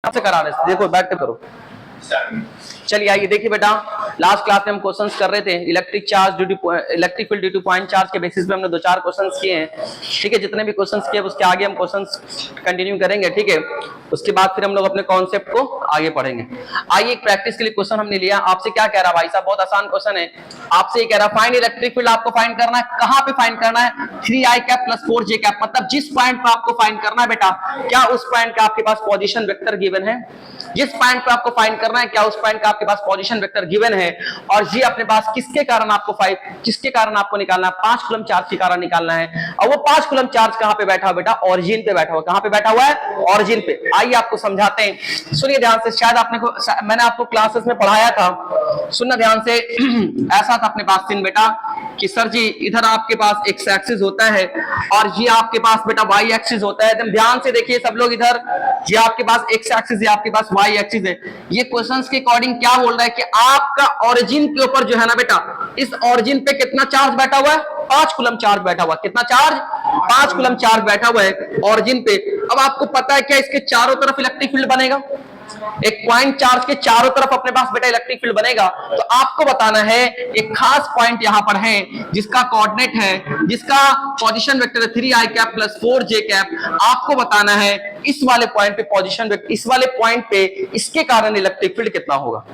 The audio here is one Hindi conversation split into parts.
से करा रहे, देखो बैठ के करो। चलिए आइए देखिए बेटा, लास्ट क्लास में हम क्वेश्चंस कर रहे थे electric charge due to electric field due to point charge के बेसिस पे हमने 2-4 क्वेश्चंस किए हैं। ठीक है, जितने भी क्वेश्चंस किए उसके आगे हम क्वेश्चंस कंटिन्यू करेंगे। ठीक है, उसके बाद फिर हम लोग अपने कॉन्सेप्ट को आगे पढ़ेंगे। आइए एक प्रैक्टिस के लिए क्वेश्चन हमने लिया। आपसे क्या कह रहा भाई साहब, बहुत आसान क्वेश्चन है। आपसे ये कह रहा फाइंड इलेक्ट्रिक फील्ड, आपको फाइंड करना है। कहां पे फाइंड करना है? 3i cap plus 4j cap, मतलब जिस पॉइंट पे आपको फाइंड करना है बेटा, क्या उस पॉइंट का आपके पास पोजीशन वेक्टर गिवन है? जिस पॉइंट पे आपको फाइंड करना है, क्या उस पॉइंट का आपके पास पोजीशन वेक्टर गिवन है? और जी अपने पास किसके कारण आपको किसके कारण आपको निकालना है? 5 कूलम चार्ज के कारण निकालना है। और वो 5 कूलम चार्ज कहां पे बैठा हुआ बेटा? ओरिजिन पे बैठा हुआ। कहां पे बैठा हुआ है? ओरिजिन पे। आइए आपको समझाते हैं, सुनिए ध्यान से। शायद मैंने आपको क्लासेस में पढ़ाया था, सुनना ध्यान से। ऐसा था अपने पास सीन बेटा कि सर जी इधर आपके पास एक्स एक्सिस होता है और ये आपके पास बेटा वाई एक्सिस होता है। एकदम ध्यान से देखिए सब लोग, इधर ये आपके पास एक्स एक्सिस है, आपके पास वाई एक्सिस है। ये क्वेश्चंस के अकॉर्डिंग क्या बोल रहा है कि आपका ओरिजिन के ऊपर जो है ना बेटा, इस ओरिजिन पे कितना चार्ज बैठा हुआ है? 5 कूलम चार्ज बैठा हुआ है। कितना चार्ज? 5 कूलम चार्ज बैठा हुआ है ओरिजिन पे। अब आपको पता है क्या इसके चारों तरफ इलेक्ट्रिक फील्ड बनेगा? एक पॉइंट चार्ज के चारों तरफ अपने पास बेटा इलेक्ट्रिक फील्ड बनेगा। तो आपको बताना है एक खास पॉइंट यहां पर है जिसका कोऑर्डिनेट है, जिसका पोजीशन वेक्टर है 3i cap plus 4j cap. आपको बताना है इस वाले पॉइंट पे पोजीशन वेक्टर, इस वाले पॉइंट पे इसके कारण इलेक्ट्रिक फील्ड कितना होगा।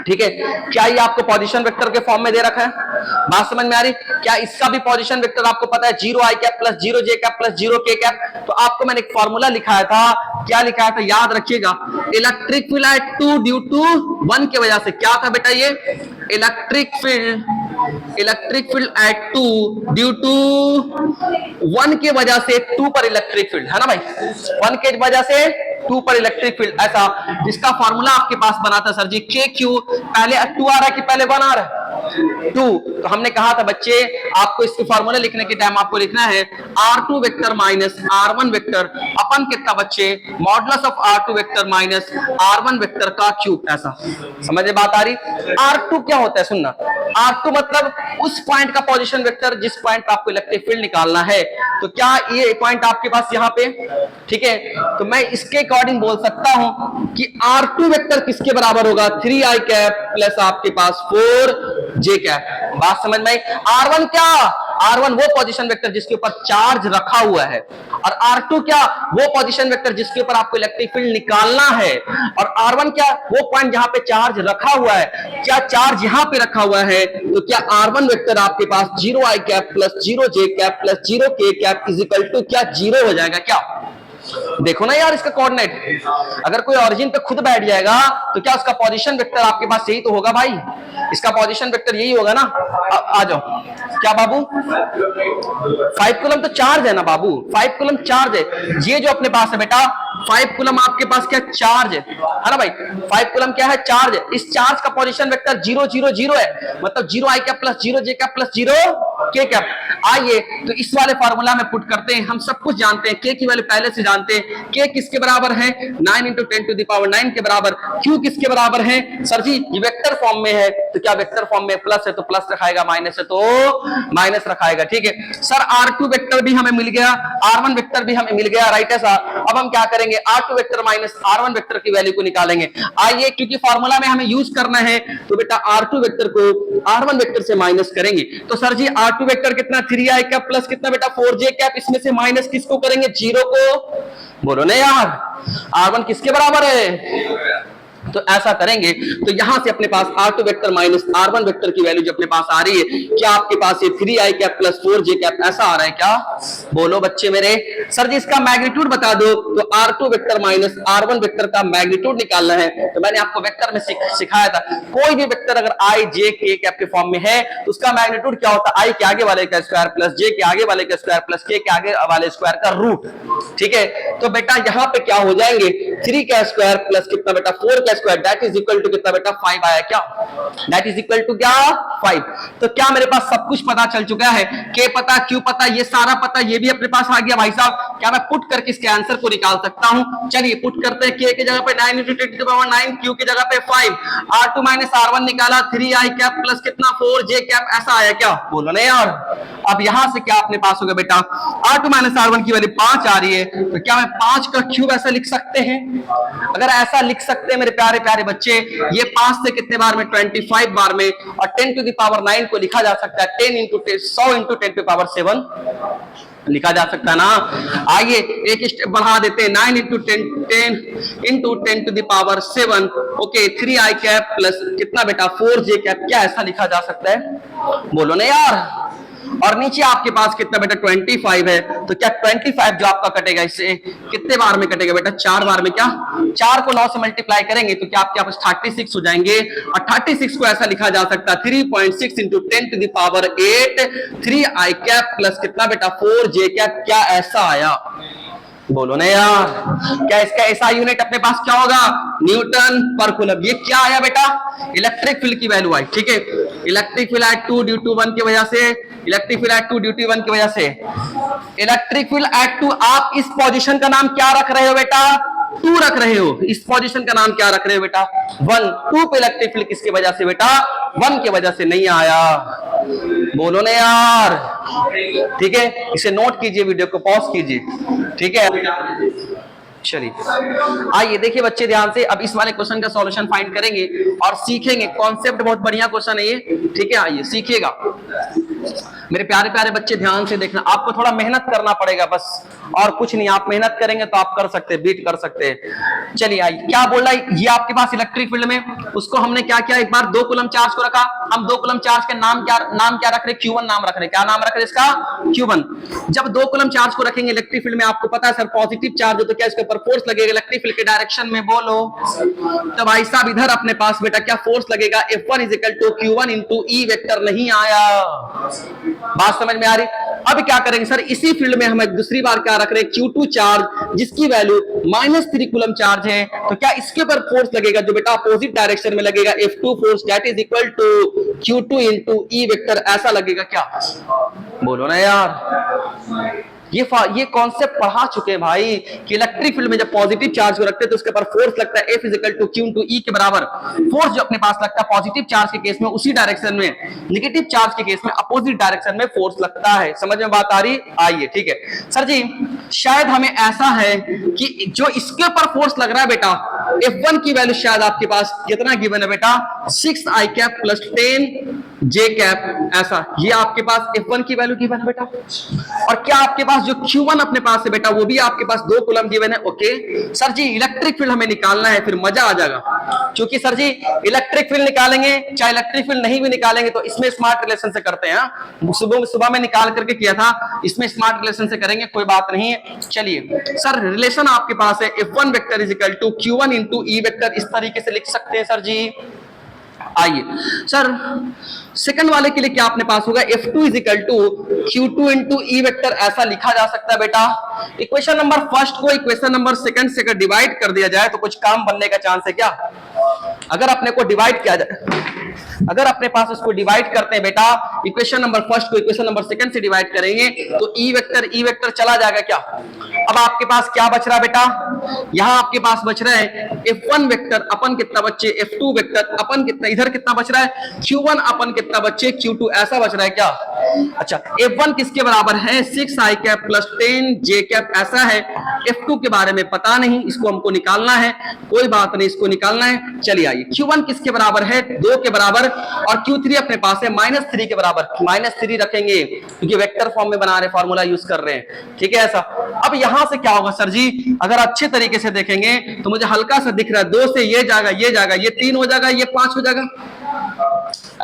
ठीक है, क्या ये आपको पोजीशन वेक्टर के फॉर्म में दे रखा है? बात समझ में आ रही? क्या इसका भी पोजीशन वेक्टर आपको पता है? 0i cap plus 0j cap plus 0k cap. तो आपको मैंने एक फॉर्मूला लिखाया था, क्या लिखाया था याद रखिएगा। Electric field at 2 due to 1 की वजह से। क्या था बेटा ये? Electric field at 2 due to 1 की वजह से 2 पर इलेक्ट्रिक फील्ड है ना भाई, 1 की वजह से 2 पर इलेक्ट्रिक फील्ड। ऐसा जिसका फॉर्मूला आपके पास बना था सर जी के क्यू, पहले 2 आ रहा है कि पहले 1 आ रहा है? 2। तो हमने कहा था बच्चे आपको इसके फॉर्मूले लिखने के टाइम आपको लिखना है R2 vector minus R1 vector अपन कितना बच्चे modulus of R2 vector minus R1 vector का क्यूब। ऐसा समझ में बात आ रही? R2 क्या होता है सुनना, R2 मतलब उस पॉइंट का पोजीशन वेक्टर जिस पॉइंट पे आपको इलेक्ट्रिक फील्ड निकालना है। तो क्या ये पॉइंट आपके पास यहाँ पे? ठीक है, तो मैं इसके अकॉर्डिंग बोल सकता हूं कि R2 वेक्टर किसके बराबर होगा? 3i कैप प्लस आपके पास 4j कैप। बात समझ में आई? R1 क्या? R1 वो पोजीशन वेक्टर जिसके ऊपर चार्ज रखा हुआ है, और R2 क्या? वो पोजीशन वेक्टर जिसके ऊपर आपको इलेक्ट्रिक फील्ड निकालना है। और R1 क्या? वो पॉइंट जहां पे चार्ज रखा हुआ है। क्या चार्ज यहां पे रखा हुआ है? तो क्या R1 वेक्टर आपके पास 0i cap plus 0j cap plus 0k cap is equal to क्या 0 हो जाएगा क्या? देखो ना यार इसका कोऑर्डिनेट, अगर कोई ओरिजिन पे खुद बैठ जाएगा तो क्या उसका पोजीशन वेक्टर आपके पास यही तो होगा भाई, इसका पोजीशन वेक्टर यही होगा ना। आ जाओ, क्या बाबू 5 कूलम तो चार्ज है ना बाबू, 5 कूलम चार्ज है। ये जो अपने पास है बेटा 5 कूलम आपके पास क्या चार्ज है ना भाई, 5 कूलम क्या है? चार्ज है। इस चार्ज का पोजीशन वेक्टर 0 0 0 है, मतलब 0i cap plus 0j cap plus 0k cap. आइए तो इस वाले फार्मूला में पुट करते हैं। हम सब कुछ जानते हैं, k की वैल्यू पहले से जानते हैं। k किसके बराबर है? 9 × 10 टू द पावर 9 के बराबर। q किसके बराबर है? सर जी ये वेक्टर फॉर्म में है, तो क्या वेक्टर फॉर्म में प्लस है तो प्लस रखाएगा, माइनस है तो माइनस रखाएगा। ठीक है सर, R2 वेक्टर भी हमें मिल गया, R1 वेक्टर भी हमें मिल गया, राइट है सर। अब हम क्या करेंगे? R2 vector minus R1 vector की वैल्यू को निकालेंगे। आइए क्योंकि फार्मूला में हमें यूज करना है तो बेटा R2 वेक्टर को R1 वेक्टर से माइनस करेंगे। तो सर जी R2 वेक्टर कितना? 3i कैप प्लस कितना बेटा 4j कैप, इसमें से माइनस किसको करेंगे? 0 को। बोलो ना यार, R1 किसके बराबर है? तो ऐसा करेंगे तो यहां से अपने पास R2 vector minus R1 vector की वैल्यू जो अपने पास आ रही है, क्या आपके पास ये 3i cap plus 4j cap ऐसा आ रहा है क्या? बोलो बच्चे मेरे। सर जी इसका मैग्नीट्यूड बता दो। तो R2 vector minus R1 vector का मैग्नीट्यूड निकालना है। तो मैंने आपको वेक्टर में सिखाया था, कोई भी वेक्टर अगर i j k कैप के फॉर्म में है तो उसका मैग्नीट्यूड क्या होता है? i के आगे वाले का स्क्वायर प्लस j के आगे वाले का स्क्वायर प्लस k के आगे वाले स्क्वायर का रूट। ठीक है, तो बेटा यहां पे क्या हो जाएंगे? 3 का स्क्वायर प्लस कितना बेटा 4 का square, that is equal to कितना बेटा 5 आया क्या? दैट इज इक्वल टू क्या? 5। तो क्या मेरे पास सब कुछ पता चल चुका है? k पता, q पता, ये सारा पता, ये भी अपने पास आ गया भाई साहब। क्या मैं पुट करके इसके आंसर को निकाल सकता हूं? चलिए पुट करते हैं। k की जगह पे 9 × 10 टू द पावर 9, q की जगह पे 5, R2 माइनस R1 निकाला, 3i कैप प्लस कितना 4j कैप ऐसा आया क्या? बोलो ना यार। अब यहां से क्या अपने पास होगा बेटा? R2 माइनस R1 की वैल्यू 5 आ रही है, तो क्या मैं 5 का क्यूब ऐसा लिख सकते हैं? अगर ऐसा लिख सकते हैं मेरे प्यारे प्यारे बच्चे, ये 5 से कितने बार में? 25 बार में, और 10 टू द पावर 9 को लिखा जा सकता है 10 इंटू 100 इंटू 10 टू पावर 7 लिखा जा सकता है ना। आइए एक स्टेप बढ़ा देते हैं, 9 into 10 into 10 to the power 7, okay, 3i cap plus कितना बेटा 4j कैप, क्या ऐसा लिखा जा सकता है? बोलो ना यार। और नीचे आपके पास कितना बेटा 25 है, तो क्या 25 जो आपका कटेगा इससे कितने बार में कटेगा बेटा? 4 बार में। क्या 4 को 9 से मल्टीप्लाई करेंगे तो क्या आपके पास 36 हो जाएंगे, और 36 को ऐसा लिखा जा सकता है 3.6 into 10 to the power 8 3i cap plus कितना बेटा 4j कैप, क्या ऐसा आया? बोलो ना यार। क्या इसका ऐसा यूनिट अपने पास क्या होगा? न्यूटन पर कूलम। ये क्या आया बेटा? इलेक्ट्रिक फील्ड की वैल्यू आई, ठीक है। Electric field at 2 due to 1 की वजह से, electric field at 2 due to 1 की वजह से, इलेक्ट्रिक फील्ड एट 2। आप इस पोजीशन का नाम क्या रख रहे हो बेटा? 2 रख रहे हो। इस पोजीशन का नाम क्या रख रहे हो बेटा? 1। 2 पे इलेक्ट्रिक फील्ड किसकी वजह से बेटा? 1 की वजह से नहीं आया। बोलो ना यार, ठीक है। इसे नोट कीजिए, वीडियो को पॉज कीजिए, ठीक है। चलिए आइए देखिए बच्चे ध्यान से, अब इस वाले क्वेश्चन का सॉल्यूशन फाइंड करेंगे और सीखेंगे। कॉन्सेप्ट बहुत बढ़िया क्वेश्चन है ये, ठीक है। आइए सीखिएगा मेरे प्यारे प्यारे बच्चे, ध्यान से देखना। आपको थोड़ा मेहनत करना पड़ेगा बस, और कुछ नहीं। आप मेहनत करेंगे तो आप कर सकते हैं, बीट कर सकते हैं। चलिए आइए, क्या बोल रहा है ये आपके पास इलेक्ट्रिक फील्ड में, उसको हमने क्या किया, एक बार 2 कूलम चार्ज को रखा। हम 2 कूलम चार्ज के नाम क्या रख रहे? Q1 नाम रख रहे। क्या नाम रख रहे इसका? Q1। जब 2 कूलम चार्ज को रखेंगे इलेक्ट्रिक फील्ड में, आपको पता है सर पॉजिटिव चार्ज हो तो क्या इसके ऊपर फोर्स लगेगा इलेक्ट्रिक फील्ड के डायरेक्शन में? बोलो। तो भाई साहब इधर अपने पास बेटा क्या फोर्स लगेगा? F1 is equal to Q1 into E vector. नहीं आया, बात समझ में आ रही? अब क्या करेंगे सर, इसी फील्ड में हम दूसरी बार क्या रख रहे हैं? Q2 चार्ज, जिसकी वैल्यू -3 कूलम चार्ज है। तो क्या इसके ऊपर फोर्स लगेगा जो बेटा अपोजिट डायरेक्शन में लगेगा? F2 force that is equal to Q2 into E vector. ऐसा लगेगा क्या? बोलो ना यार। ये कॉन्सेप्ट पढ़ा चुके हैं भाई कि इलेक्ट्रिक फील्ड में जब पॉजिटिव चार्ज को रखते हैं तो उसके ऊपर फोर्स लगता है F is equal to Q into E के बराबर। फोर्स जो अपने पास लगता है पॉजिटिव चार्ज के केस में उसी डायरेक्शन में, नेगेटिव चार्ज के केस में अपोजिट डायरेक्शन में फोर्स लगता है। समझ में बात आ रही? आइए ठीक है सर जी, शायद हमें ऐसा है कि जो इसके ऊपर फोर्स लग रहा है बेटा, F1 की वैल्यू शायद आपके पास कितना गिवन है बेटा? 6i cap plus 10j cap. ऐसा ये आपके पास F1 की वैल्यू गिवन है बेटा। और क्या आपके पास जो Q1 अपने पास है बेटा वो भी आपके पास 2 कूलम गिवन है। ओके सर जी, इलेक्ट्रिक फील्ड हमें निकालना है, फिर मजा आ जाएगा। क्योंकि सर जी इलेक्ट्रिक फील्ड निकालेंगे, चाहे इलेक्ट्रिक फील्ड नहीं भी निकालेंगे तो इसमें स्मार्ट रिलेशन से करते हैं। सुबह में निकाल करके किया था, इसमें स्मार्ट रिलेशन से करेंगे, कोई बात नहीं है। चलिए सर, रिलेशन आपके पास है F1 vector is equal to Q1 into E vector. इस तरीके से लिख सकते हैं सर जी। आइए सर, सेकंड वाले के लिए क्या अपने पास होगा? F2 is equal to Q2 into E vector. ऐसा लिखा जा सकता है बेटा। इक्वेशन नंबर फर्स्ट को इक्वेशन नंबर सेकंड से अगर डिवाइड कर दिया जाए तो कुछ काम बनने का चांस है क्या? अगर अपने को डिवाइड किया जाए, अगर अपने पास उसको डिवाइड करते हैं बेटा, इक्वेशन नंबर फर्स्ट को इक्वेशन नंबर सेकंड से डिवाइड करेंगे तो E वेक्टर चला जाएगा क्या? अब आपके पास क्या बच रहा है बेटा? यहां आपके पास बच रहा है F1 वेक्टर अपन कितना बच्चे? F2 वेक्टर अपन कितना? इधर कितना बच रहा है? Q1 अपन कितना बच्चे? Q2। ऐसा बच रहा है क्या? अच्छा, F1 किसके बराबर है? 6i cap plus 10j cap. ऐसा है। F2 के बारे में पता नहीं, इसको हमको निकालना है। कोई बात नहीं, इसको निकालना है। चलिए आइए, Q1 किसके बराबर है? 2 के बराबर, और Q3 अपने पास है -3 के बराबर। -3 रखेंगे क्योंकि वेक्टर फॉर्म में बना रहे, फॉर्मूला यूज कर रहे हैं, ठीक है ऐसा। अब यहां से क्या होगा सर जी, अगर अच्छे तरीके से देखेंगे तो मुझे हल्का सा दिख रहा है 2 से ये जाएगा, ये जाएगा, ये 3 हो जाएगा, ये 5 हो जाएगा।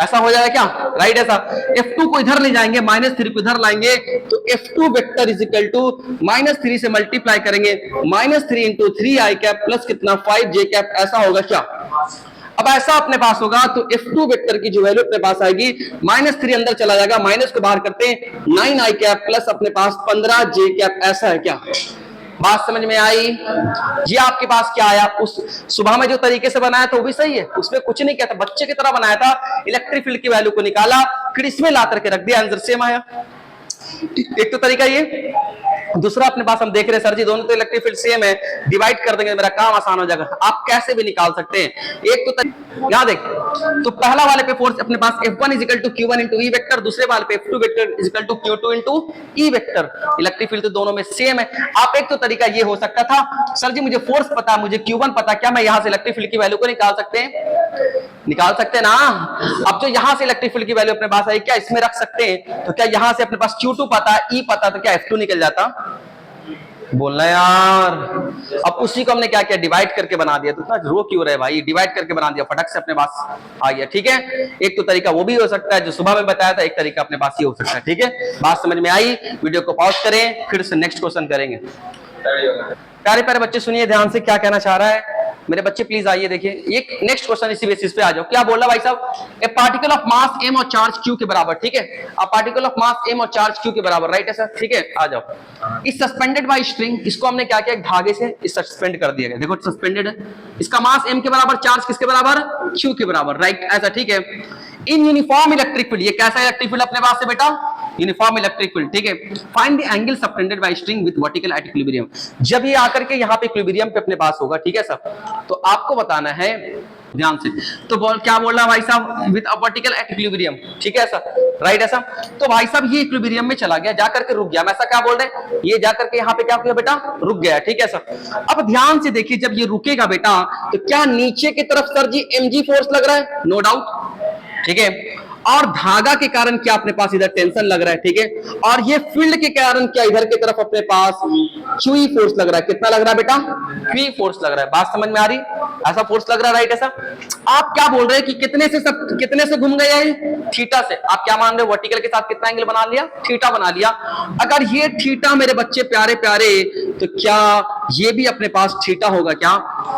ऐसा हो जाएगा क्या? राइट ऐसा। F2 को इधर ले जाएंगे, -3 को इधर लाएंगे तो F2 vector is equal to -3 से मल्टीप्लाई करेंगे, -3 इंटू 3i कैप प्लस कितना 5j कैप। ऐसा होगा क्या? अब ऐसा अपने पास होगा तो F2 वेक्टर की जो वैल्यू अपने पास आएगी, -3 अंदर चला जाएगा, माइनस को बाहर करते हैं 9i कैप प्लस अपने पास 15j कैप। ऐसा है क्या? बात समझ में आई? ये आपके पास क्या आया? उस सुबह में जो तरीके से बनाया था वो भी सही है, उसमें कुछ नहीं किया था, बच्चे की तरह बनाया था। इलेक्ट्रिक फील्ड की वैल्यू को निकाला, फिर इसमें ला करके रख दिया, आंसर सेम आया। एक तो तरीका ये, दूसरा अपने पास हम देख रहे हैं सर जी दोनों तो इलेक्ट्रिक फील्ड सेम है, डिवाइड कर देंगे मेरा काम आसान हो जाएगा। आप कैसे भी निकाल सकते हैं, एक तो यहां देख, तो पहला वाले पे फोर्स अपने पास F1 = Q1 × E वेक्टर, दूसरे वाले पे F2 = Q2 × E vector. Electric field तो दोनों में सेम है। आप एक तो तरीका ये हो सकता था, सर जी मुझे फोर्स पता, मुझे Q1 पता, क्या मैं यहां से इलेक्ट्रिक फील्ड की वैल्यू को निकाल सकते हैं ना। अब जो यहां से इलेक्ट्रिक फील्ड की वैल्यू अपने पास आई, क्या इसमें रख सकते हैं? तो क्या यहां से अपने पास Q2 पता, E पता, तो क्या F2 निकल जाता? बोलना यार। अब उसी को हमने क्या किया, डिवाइड करके बना दिया। तो इतना रो क्यों रहे भाई, डिवाइड करके बना दिया, फटक से अपने पास आ गया। ठीक है, एक तो तरीका वो भी हो सकता है जो सुबह में बताया था, एक तरीका अपने पास ये हो सकता है। ठीक है, बात समझ में आई? वीडियो को पॉज करें, फिर से नेक्स्ट क्वेश्चन करेंगे। प्यारे प्यारे बच्चे सुनिए ध्यान से, क्या कहना चाह रहा है मेरे बच्चे, प्लीज आइए देखिए। एक नेक्स्ट क्वेश्चन इसी बेसिस पे आ जाओ। क्या बोल रहा भाई साहब, ए पार्टिकल ऑफ मास m और चार्ज q के बराबर। ठीक है, a particle of mass m और चार्ज q के बराबर, राइट है सर? ठीक है, आ जाओ। इस सस्पेंडेड बाय स्ट्रिंग, इसको हमने क्या किया, एक धागे से इस सस्पेंड कर दिया गया। देखो सस्पेंडेड है, इसका मास m के बराबर, चार्ज किसके बराबर, q के बराबर, राइट ऐसा। ठीक है, इन यूनिफॉर्म इलेक्ट्रिक फील्ड, ये कैसा इलेक्ट्रिक फील्ड अपने पास है बेटा, यूनिफॉर्म इलेक्ट्रिक फील्ड। ठीक है, find the angle suspended bye string with vertical at equilibrium. जब ये आकर के यहाँ पे इक्विलिब्रियम पे अपने पास होगा, ठीक है सर, तो आपको बताना है ध्यान से। तो क्या बोल रहा भाई साहब, विद वर्टिकल एट इक्विलिब्रियम। ठीक है सर, राइट है सर। तो भाई साहब ये इक्विलिब्रियम में चला गया, जाकर के रुक गया, हम ऐसा क्या बोल रहे हैं, ये जाकर के यहाँ पे क्या किया बेटा, रुक गया। ठीक है सर, अब ध्यान से देखिए, जब ये रुकेगा बेटा, तो क्या नीचे की तरफ सर जी mg फोर्स लग रहा है, नो डाउट। ठीक है, और धागा के कारण क्या अपने पास इधर टेंशन लग रहा है। ठीक है, और ये फील्ड के कारण क्या इधर की तरफ अपने पास QE फोर्स लग रहा है। कितना लग रहा है बेटा, QE फोर्स लग रहा है। बात समझ में आ रही, ऐसा फोर्स लग रहा है, राइट है सर। आप क्या बोल रहे हैं कि कितने से घूम गया है, थीटा से। आप क्या मान रहे हो, वर्टिकल के साथ कितना एंगल बना लिया, थीटा बना लिया। अगर ये थीटा मेरे बच्चे प्यारे प्यारे, तो क्या ये भी अपने पास थीटा होगा क्या,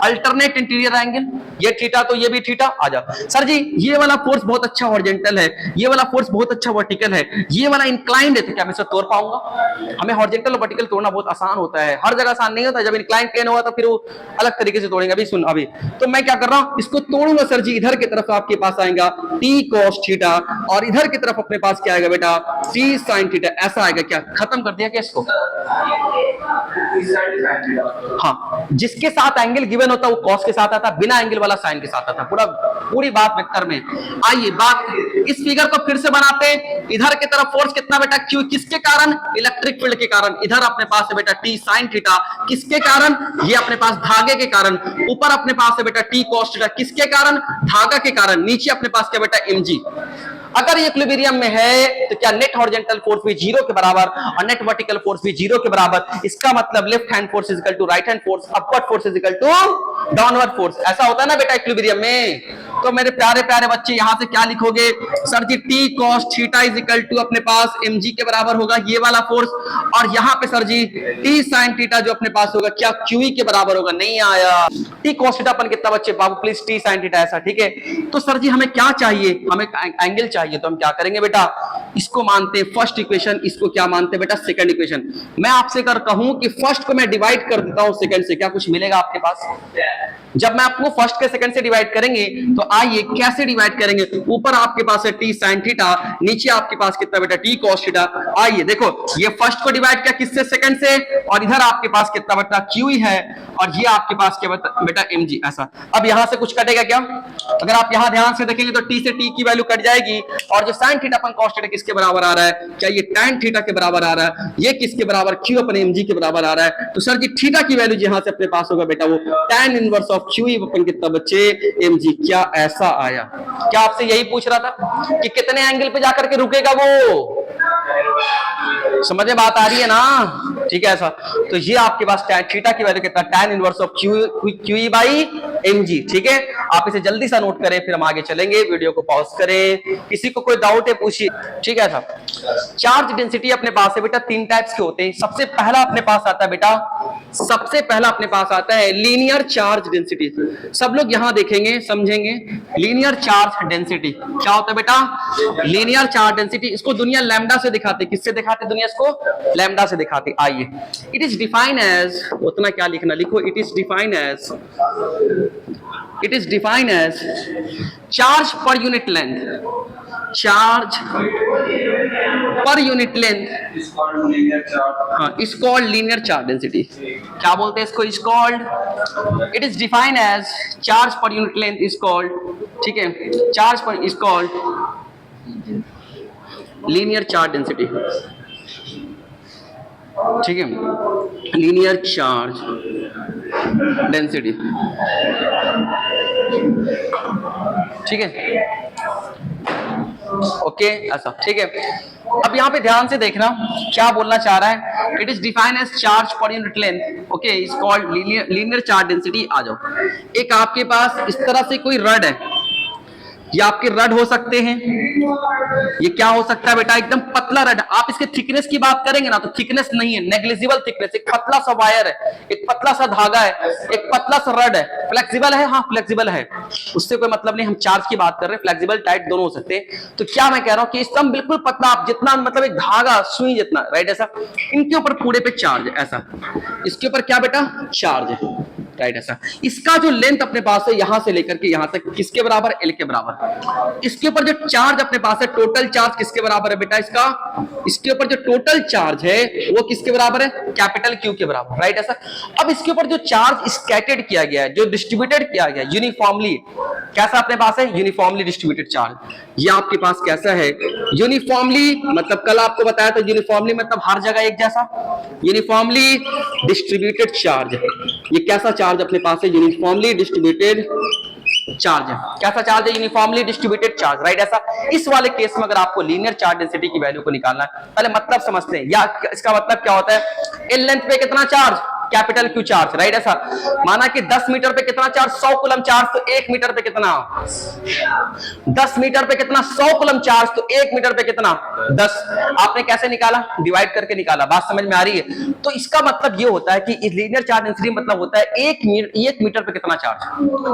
अल्टरनेट इंटीरियर एंगल, ये थीटा तो ये भी थीटा। आ जाओ सर जी, ये वाला फोर्स बहुत अच्छा हॉरिजॉन्टल है, ये वाला फोर्स बहुत अच्छा वर्टिकल है, ये वाला इंक्लाइंड है, तो क्या मैं इसे तोड़ पाऊंगा? हमें हॉरिजॉन्टल और वर्टिकल तोड़ना बहुत आसान होता है, हर जगह आसान नहीं होता। जब इंक्लाइंड प्लेन होगा तो फिर वो अलग तरीके से तोड़ेंगे। अभी सुन, अभी तो मैं क्या कर रहा हूं, इसको तोड़ूंगा सर जी, इधर की तरफ आपके पास आएगा t cos थीटा, और इधर की तरफ अपने पास क्या आएगा बेटा, t sin थीटा। ऐसा आएगा क्या, खत्म कर दिया क्या इसको? हाँ, जिसके साथ एंगल गिवन होता है वो cos के साथ आता, बिना एंगल वाला sin के साथ आता, पूरी बात वेक्टर में। आइए बात इस फिगर को फिर से बनाते हैं। इधर की तरफ फोर्स कितना बेटा, Q, किसके कारण, इलेक्ट्रिक फील्ड के कारण। इधर अपने पास है बेटा T sin थीटा, किसके कारण, ये अपने पास धागे के कारण। ऊपर अपने पास है बेटा T cos थीटा, किसके कारण, धागा के कारण। नीचे अपने पास क्या बेटा, mg। अगर ये इक्विलिब्रियम में है तो क्या नेट हॉरिजॉन्टल फोर्स भी 0 के बराबर और नेट वर्टिकल फोर्स भी 0 के बराबर। इसका मतलब left hand force is equal to right hand force, upward force is equal to downward force. ऐसा होता है ना बेटा इक्विलिब्रियम में। तो मेरे प्यारे प्यारे बच्चे यहां से क्या लिखोगे, sir ji T cos theta is equal to अपने पास mg के बराबर होगा ये वाला फोर्स, और यहाँ पे sir ji T sin theta जो अपने पास होगा क्या QE के बराबर होगा। नहीं आया, T cos थीटा अपन कितना बच्चे बाबू प्लीज, T sin थीटा ऐसा। ठीक है, तो सर जी हमें क्या चाहिए, हमें एंगल चाहिए। तो हम क्या करेंगे बेटा, इसको मानते हैं फर्स्ट इक्वेशन, इसको क्या मानते हैं बेटा, सेकंड इक्वेशन। मैं आपसे कर कहूं कि फर्स्ट को मैं डिवाइड कर देता हूं सेकंड से, क्या कुछ मिलेगा आपके पास? जब मैं आपको फर्स्ट के सेकंड से डिवाइड करेंगे तो आइए कैसे डिवाइड करेंगे। ऊपर आपके पास है T sin थीटा, नीचे आपके पास कितना बेटा, T cos थीटा। आइए देखो, ये फर्स्ट को डिवाइड किया किससे, सेकंड से, और इधर आपके पास कितना बेटा QE है, और ये आपके पास क्या बेटा mg। ऐसा अब यहां से कुछ कटेगा क्या? अगर आप यहां ध्यान से देखेंगे तो T से T की वैल्यू कट जाएगी, और जो sin थीटा अपन cos थीटा किसके बराबर आ रहा है, क्या ये tan थीटा के बराबर आ रहा है, ये किसके बराबर, Q अपन mg के बराबर आ रहा है। तो सर जी थीटा की वैल्यू यहां से अपने पास होगा बेटा वो tan इनवर्स ऑफ QE अपन कितना बच्चे, mg। क्या ऐसा आया? क्या आपसे यही पूछ रहा था कि कितने एंगल पे जाकर के रुकेगा वो? समझ में बात आ रही है ना? ठीक है ऐसा। तो ये आपके पास थीटा की वैल्यू कितना, tan inverse of QE by mg। ठीक है, आप इसे जल्दी सा नोट करें, फिर हम आगे चलेंगे। वीडियो को पॉज करें, किसी को कोई डाउट है पूछिए। ठीक है साहब, चार्ज डेंसिटी अपने पास है बेटा 3 टाइप्स के होते हैं। सबसे पहला अपने पास आता है बेटा, सबसे पहला अपने पास आता है लीनियर चार्ज डेंसिटी। सब लोग यहां देखेंगे समझेंगे, लीनियर चार्ज डेंसिटी क्या होता है बेटा, लीनियर चार्ज डेंसिटी। इसको दुनिया लैम्डा से दिखाते, किससे दिखाते दुनिया इसको, लैम्डा से दिखाती। आइए, इट इज डिफाइंड एज, उतना क्या लिखना लिखो, it is defined as charge per unit length, charge per unit length is called linear charge density. क्या बोलते हैं इसको? Is called, it is defined as charge per unit length is called, ठीक है, charge per is called linear charge density, ठीक है, लीनियर चार्ज डेंसिटी, ठीक है, ओके ऐसा, ठीक है। अब यहाँ पे ध्यान से देखना क्या बोलना चाह रहा है, it is defined as charge per unit length, okay, is called linear charge density. आ जाओ, एक आपके पास इस तरह से कोई रड है, ये आपके रड हो सकते हैं, ये क्या हो सकता है बेटा? एकदम पतला रड। आप इसके थिकनेस की बात करेंगे ना तो थिकनेस नहीं है, नेग्लिजिबल थिकनेस, एक पतला सा वायर है, एक पतला सा धागा है, एक पतला सा रड है। फ्लेक्सिबल है, हाँ फ्लेक्सिबल है, उससे कोई मतलब नहीं, हम चार्ज की बात कर रहे हैं, फ्लेक्सिबल टाइट दोनों हो सकते हैं। तो क्या मैं कह रहा हूं कि एकदम बिल्कुल पतला, आप जितना मतलब एक धागा सुई जितना, राइट, ऐसा, इनके ऊपर पूरे पे चार्ज है, ऐसा, इसके ऊपर क्या बेटा? चार्ज है, राइट, ऐसा। इसका जो लेंथ अपने पास है यहां से लेकर के यहां तक किसके बराबर? एल के बराबर। इसके ऊपर जो चार्ज अपने पास है, टोटल चार्ज किसके बराबर है बेटा? इसका, इसके ऊपर जो टोटल चार्ज है वो किसके बराबर है? कैपिटल क्यू के बराबर, राइट, ऐसा। अब इसके ऊपर जो चार्ज स्कैटर्ड किया गया है, जो डिस्ट्रीब्यूटेड किया गया यूनिफॉर्मली, कैसा अपने पास है? Uniformly distributed charge. ये आपके पास कैसा है? यूनिफॉर्मली, मतलब कल आपको बताया था यूनिफॉर्मली मतलब हर जगह एक जैसा, यूनिफॉर्मली डिस्ट्रीब्यूटेड चार्ज। ये कैसा चार्ज अपने पास है? यूनिफॉर्मली डिस्ट्रीब्यूटेड चार्ज है। कैसा चार्ज है? यूनिफॉर्मली डिस्ट्रीब्यूटेड चार्ज, राइट, ऐसा। इस वाले केस में अगर आपको लीनियर चार्ज डेंसिटी की वैल्यू को निकालना है, पहले मतलब समझते हैं, या इसका मतलब क्या होता है? एल लेंथ पे कितना charge? Capital Q charge, right, ऐसा। माना कि 10 मीटर पे कितना चार्ज? 100 कूलम चार्ज, तो 1 मीटर पे कितना? 10 मीटर पे कितना? 100 कूलम चार्ज, तो 1 मीटर पे कितना? 10। आपने कैसे निकाला? डिवाइड करके निकाला। बात समझ में आ रही है? तो इसका मतलब ये होता है कि इस लीनियर चार्ज डेंसिटी मतलब होता है 1 मीटर पे कितना चार्ज।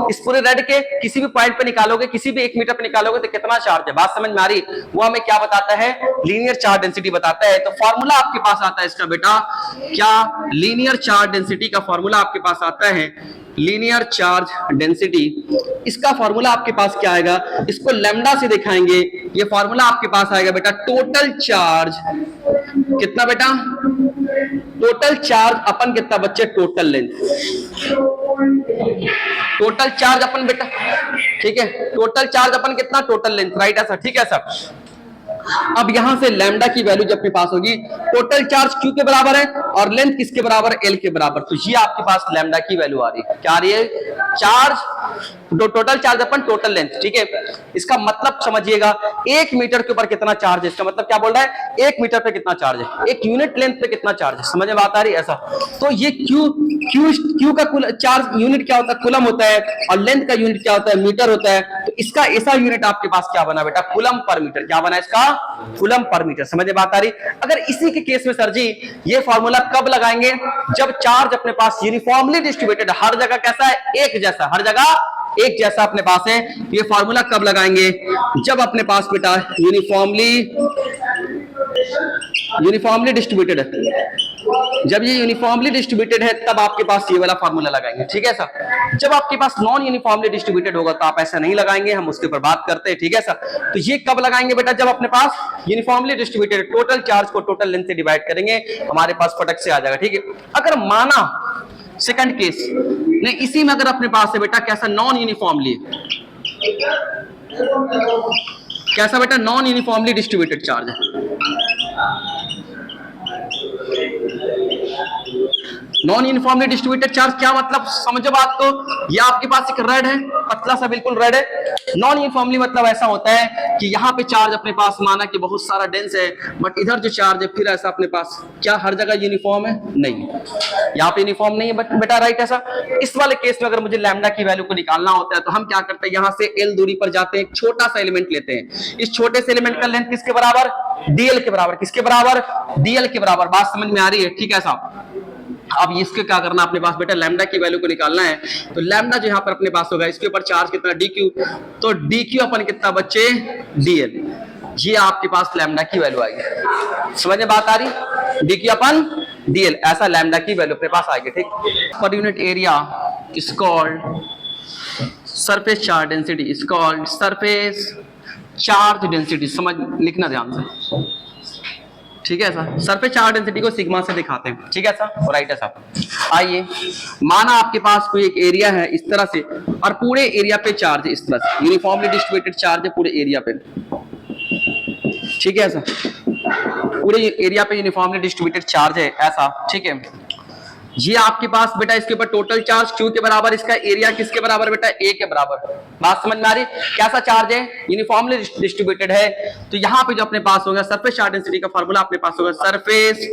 इस पूरे रेड के किसी भी पॉइंट पे निकालोगे, किसी भी 1 मीटर पे निकालोगे तो कितना चार्ज है। बात समझ में आ रही है? वो हमें क्या बताता है? लीनियर चार्ज डेंसिटी बताता है। तो फॉर्मूला आपके पास आता है इसका बेटा, क्या? लीनियर चार्ज डेंसिटी का फॉर्मूला आपके पास आता है, लीनियर चार्ज डेंसिटी। इसका फॉर्मूला आपके पास क्या आएगा? इसको लैम्डा से दिखाएंगे। ये फॉर्मूला आपके पास आएगा बेटा, टोटल चार्ज कितना बेटा? टोटल चार्ज अपन कितना बच्चे? टोटल लेंथ, टोटल चार्ज अपन बेटा, ठीक है, टोटल चार्ज अपन कितना? टोटल लेंथ, राइट, ऐसा, ठीक है सर। अब यहां से लैम्डा की वैल्यू जब अपने पास होगी, टोटल चार्ज क्यू के बराबर है और लेंथ किसके बराबर? एल के बराबर। तो ये आपके पास लैम्डा की वैल्यू आ रही है। क्या आ रही है? चार्ज, टोटल चार्ज अपन टोटल लेंथ, ठीक है। इसका मतलब समझिएगा, 1 मीटर के ऊपर कितना चार्ज है, इसका मतलब क्या बोल रहा है? 1 मीटर पे कितना चार्ज है, 1 यूनिट लेंथ पे कितना चार्ज है। समझ में बात आ रही है? ऐसा। तो ये क्यू का चार्ज यूनिट क्या होता है? कूलम होता है, और लेंथ का यूनिट क्या होता है? मीटर होता है। तो इसका ऐसा यूनिट आपके पास क्या बना बेटा? Coulomb per metre. क्या बना इसका? Coulomb per metre. समझ में बात आ रही? अगर इसी के केस में सर जी ये फॉर्मूला कब लगाएंगे? जब चार्ज अपने पास यूनिफॉर्मली डिस्ट्रीब्यूटेड, हर जगह कैसा है? एक जैसा, हर जगह एक जैसा अपने पास है। ये फॉर्मूला कब लगाएंगे? जब अपने पास बेटा यूनिफॉर्मली डिस्ट्रीब्यूटेड है। जब ये यूनिफॉर्मली डिस्ट्रीब्यूटेड है तब आपके पास ये वाला फॉर्मूला लगाएंगे, ठीक है सर। जब आपके पास नॉन यूनिफॉर्मली डिस्ट्रीब्यूटेड होगा तो आप ऐसा नहीं लगाएंगे, हम उसके ऊपर बात करते हैं, ठीक है सर। तो ये कब लगाएंगे बेटा? जब अपने पास यूनिफॉर्मली डिस्ट्रीब्यूटेड, टोटल चार्ज को टोटल लेंथ से डिवाइड करेंगे, हमारे पास फटक से आ जाएगा, ठीक है। अगर माना सेकंड केस नहीं, इसी में अगर अपने पास है बेटा कैसा? नॉन यूनिफॉर्मली, कैसा बेटा? नॉन यूनिफॉर्मली डिस्ट्रीब्यूटेड चार्ज है। नॉन यूनिफॉर्मली डिस्ट्रीब्यूटेड चार्ज क्या मतलब? समझो बात को। ये आपके पास एक रेड है, पतला सा बिल्कुल रेड है। नॉन यूनिफॉर्मली मतलब ऐसा होता है कि यहाँ पे चार्ज अपने पास माना कि बहुत सारा डेंस है, बट इधर जो चार्ज है फिर ऐसा अपने पास क्या हर जगह यूनिफॉर्म है? नहीं, यहाँ पे यूनिफॉर्म नहीं है बट बेटा, राइट, ऐसा। इस वाले केस में अगर मुझे लैम्डा की वैल्यू को निकालना होता है तो हम क्या करते हैं? यहाँ से एल दूरी पर जाते हैं, एक छोटा सा एलिमेंट लेते हैं। इस छोटे से एलिमेंट का लेंथ किसके बराबर? डीएल के बराबर। किसके बराबर? डीएल के बराबर। बात समझ में आ रही है? ठीक है साहब। अब इसके क्या करना अपने पास बेटा? लैम्डा की वैल्यू को निकालना है। तो लैम्डा जो यहाँ पर अपने पास होगा, इसके ऊपर चार्ज कितना? डीक्यू। तो डीक्यू अपन कितना बच्चे? डीएल। ये आपके पास लैम्डा की वैल्यू आएगी। समझ में बात आ रही? डीक्यू अपन डीएल, ऐसा लैम्डा की वैल्यू अपने पास आएगी, ठीक। Per unit area is called surface charge density, is called surface charge density, समझ लिखना ध्यान से, ठीक है सर। सरफेस चार्ज डेंसिटी को सिग्मा से दिखाते हैं, ठीक है सर, राइट है सर। आइए, माना आपके पास कोई एक एरिया है इस तरह से और पूरे एरिया पे चार्ज इस तरह से, यूनिफॉर्मली डिस्ट्रीब्यूटेड चार्ज है पूरे एरिया पे, ठीक है सर, पूरे एरिया पे यूनिफॉर्मली डिस्ट्रीब्यूटेड चार्ज है ऐसा, ठीक है। ये आपके पास बेटा इसके ऊपर टोटल चार्ज Q के बराबर, इसका एरिया किसके बराबर बेटा, A के बराबर। बात समझ में आ रही? कैसा चार्ज है, यूनिफॉर्मली डिस्ट्रीब्यूटेड है। तो यहाँ पे जो अपने पास होगा सरफेस चार्ज डेंसिटी का फार्मूला अपने पास होगा सरफेस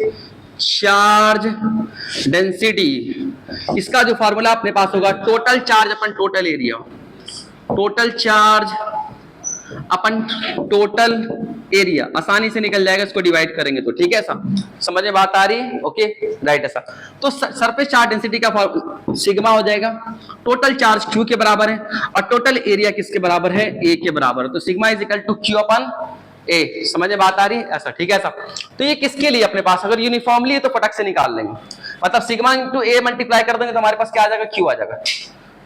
चार्ज डेंसिटी, इसका जो फार्मूला अपने पास होगा टोटल चार्ज अपन टोटल एरिया, टोटल चार्ज अपन टोटल एरिया, आसानी से निकल जाएगा इसको डिवाइड करेंगे तो, ठीक है सर, समझ में बात आ रही है? ओके, राइट है सर। तो सरफेस चार्ज डेंसिटी का सिग्मा हो जाएगा, टोटल चार्ज Q के बराबर है और टोटल एरिया किसके बराबर है, A के बराबर है। तो sigma is equal to Q upon A, समझ में बात आ रही है? ऐसा, ठीक है सर। तो ये किसके लिए अपने पास, अगर यूनिफॉर्मली है तो फटक से निकाल लेंगे, मतलब सिग्मा इंटू A मल्टीप्लाई कर देंगे तो हमारे पास क्या आ जाएगा, Q आ जाएगा।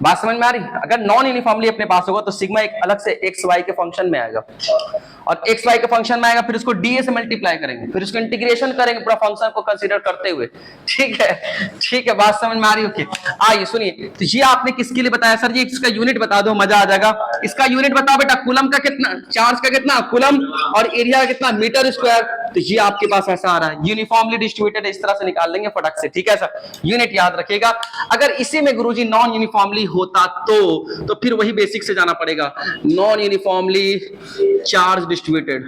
बात समझ में आ रही? अगर नॉन यूनिफॉर्मली अपने पास होगा तो सिग्मा एक अलग से एक्स वाई के फंक्शन में आएगा और एक्स वाई के फंक्शन में आएगा, फिर उसको डीए से मल्टीप्लाई करेंगे, फिर उसको इंटीग्रेशन करेंगे पूरा फंक्शन को कंसीडर करते हुए, ठीक है, ठीक है, बात समझ में आ रही? ओके, आइए सुनिए, तो ये आपने किसके लिए बताया सर जी, इसका यूनिट बता दो, मजा आ जाएगा। इसका यूनिट बताओ बेटा, कूलम का कितना, चार्ज का कितना कूलम और एरिया का कितना मीटर स्क्वायर। तो ये आपके पास ऐसा आ रहा है, यूनिफॉर्मली डिस्ट्रीब्यूटेड, इस तरह से निकाल लेंगे फटक से, ठीक है सर, यूनिट याद रखिएगा। अगर इसी में गुरुजी नॉन यूनिफॉर्मली होता तो फिर वही बेसिक से जाना पड़ेगा, non uniformly charge distributed,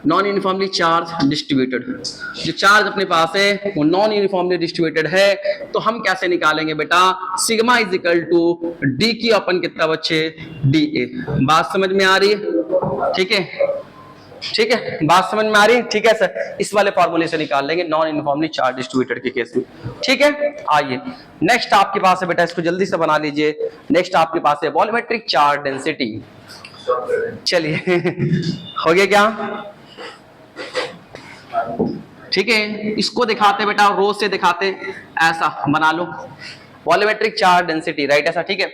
non uniformly charge distributed, जो चार्ज अपने पास है वो नॉन यूनिफॉर्मली डिस्ट्रीब्यूटेड है, तो हम कैसे निकालेंगे बेटा, sigma is equal to D की अपन कितना बच्चे, डी ए। बात समझ में आ रही है? ठीक है, ठीक है, बात समझ में आ रही है? ठीक है सर, इस वाले फॉर्मूले से निकाल लेंगे नॉन यूनिफॉर्मली चार्ज डिस्ट्रीब्यूटेड के केस में, ठीक है। आइए नेक्स्ट आपके पास है बेटा, इसको जल्दी से बना लीजिए। नेक्स्ट आपके पास है वॉल्यूमेट्रिक चार्ज डेंसिटी। चलिए हो गया क्या, ठीक है, इसको दिखाते बेटा, रोज से दिखाते, ऐसा बना लो वॉल्यूमेट्रिक चार्ज डेंसिटी, राइट, ऐसा, ठीक है।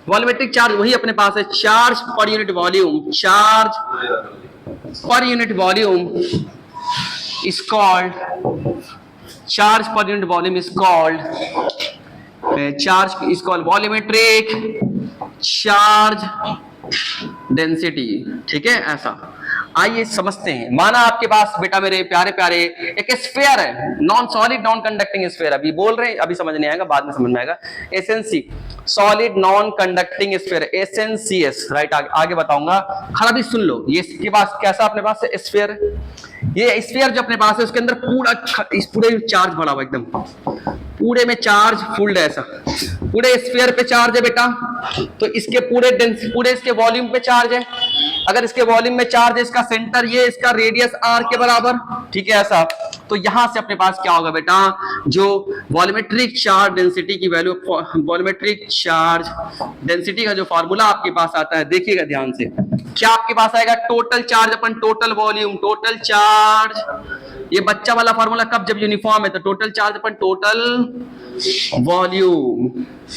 वॉल्यूमेट्रिक चार्ज वही अपने पास है, charge per unit volume, charge per unit volume is called, charge per unit volume is called, charge is called volumetric charge density, ठीक है, ऐसा। आइए समझते हैं, माना आपके पास बेटा मेरे प्यारे प्यारे एक स्फीयर है, non solid non conducting sphere, अभी बोल रहे हैं, अभी समझ नहीं आएगा, बाद में समझ में आएगा। SNC, solid non conducting sphere, SNCS, right, आगे बताऊंगा, खड़ा भी सुन लो। ये इसके पास कैसा अपने पास स्फीयर है, ये स्फीयर जो अपने पास है उसके अंदर पूरे चार्ज भरा हुआ, एकदम पूरे में चार्ज फुल्ड है, ऐसा पूरे स्फीयर पे चार्ज है बेटा, तो इसके पूरे इसके वॉल्यूम पे चार्ज है। अगर इसके वॉल्यूम में चार्ज है, इसका सेंटर ये, इसका रेडियस r के बराबर, ठीक है, ऐसा। तो यहां से अपने पास क्या होगा बेटा, जो वॉल्यूमेट्रिक चार्ज डेंसिटी की वैल्यू, वॉल्यूमेट्रिक चार्ज डेंसिटी का जो फार्मूला आपके पास आता है, देखिएगा ध्यान से, क्या आपके पास आएगा, टोटल चार्ज अपन टोटल वॉल्यूम, टोटल चार्ज, ये बच्चा वाला फार्मूला कब, जब यूनिफॉर्म है, तो टोटल चार्ज अपन टोटल वॉल्यूम,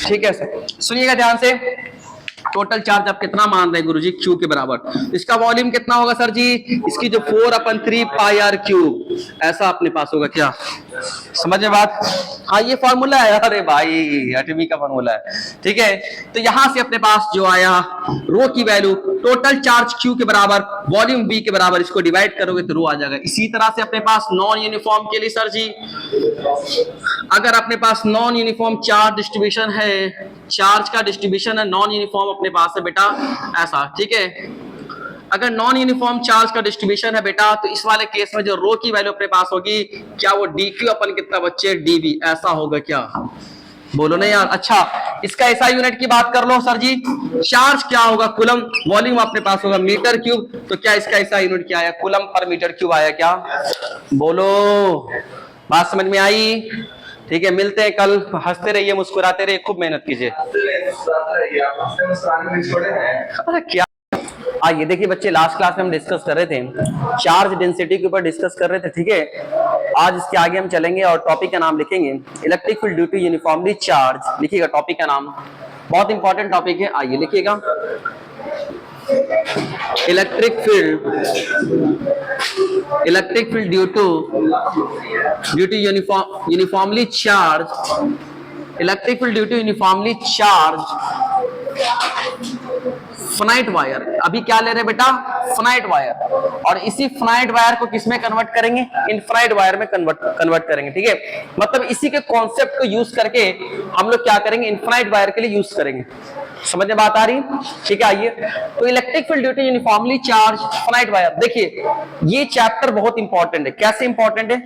ठीक है सर, सुनिएगा ध्यान से। टोटल चार्ज आप कितना मान रहे हैं गुरुजी, Q के बराबर, इसका वॉल्यूम कितना होगा सर जी, इसकी जो 4/3 पाई आर क्यूब, ऐसा अपने पास होगा, क्या समझ में बात? हाँ, ये फॉर्मूला है, अरे भाई 8वीं का फॉर्मूला है, ठीक है। तो यहां से अपने पास जो आया रो की वैल्यू, टोटल चार्ज Q के बराबर वॉल्यूम B के बराबर, इसको डिवाइड करोगे तो रो आ जाएगा। इसी तरह से अपने पास नॉन यूनिफॉर्म के लिए सर जी, अगर अपने पास नॉन यूनिफॉर्म चार्ज डिस्ट्रीब्यूशन है, चार्ज का डिस्ट्रीब्यूशन है नॉन यूनिफॉर्म अपने पास है बेटा, ऐसा, ठीक है। अगर नॉन यूनिफॉर्म चार्ज का डिस्ट्रीब्यूशन है बेटा, तो इस वाले केस में जो रो की वैल्यू अपने पास होगी, क्या वो dq अपन कितना बच्चे, dv, ऐसा होगा, क्या बोलो ना यार। अच्छा, इसका ऐसा यूनिट की बात कर लो सर जी, चार्ज क्या होगा, कूलम, वॉल्यूम अपने पास होगा मीटर क्यूब, तो क्या इसका ऐसा यूनिट क्या आया, कूलम पर मीटर क्यूब आया, क्या बोलो, बात समझ में आई? ठीक है, मिलते हैं कल, हंसते रहिए, मुस्कुराते रहिए, खूब मेहनत कीजिए। अरे क्या, आइए देखिए बच्चे, लास्ट क्लास में हम डिस्कस कर रहे थे चार्ज डेंसिटी के ऊपर डिस्कस कर रहे थे, ठीक है। आज इसके आगे हम चलेंगे और टॉपिक का नाम लिखेंगे electric field due to uniformly charge, लिखिएगा टॉपिक का नाम, बहुत इंपॉर्टेंट टॉपिक है, आइए लिखिएगा electric field due to uniformly charge, electric field due to uniformly charge finite wire. अभी क्या ले रहे हैं बेटा? Finite wire. और इसी फिनाइट वायर को किस में कन्वर्ट करेंगे? इनफिनाइट वायर में कन्वर्ट करेंगे। ठीक है, मतलब इसी के कॉन्सेप्ट को यूज करके हम लोग क्या करेंगे? इनफिनाइट वायर के लिए यूज करेंगे। समझ में बात आ रही? ठीक है, आइए। तो electric field due to uniformly charge finite wire, देखिए ये चैप्टर बहुत इंपॉर्टेंट है। कैसे इंपॉर्टेंट है?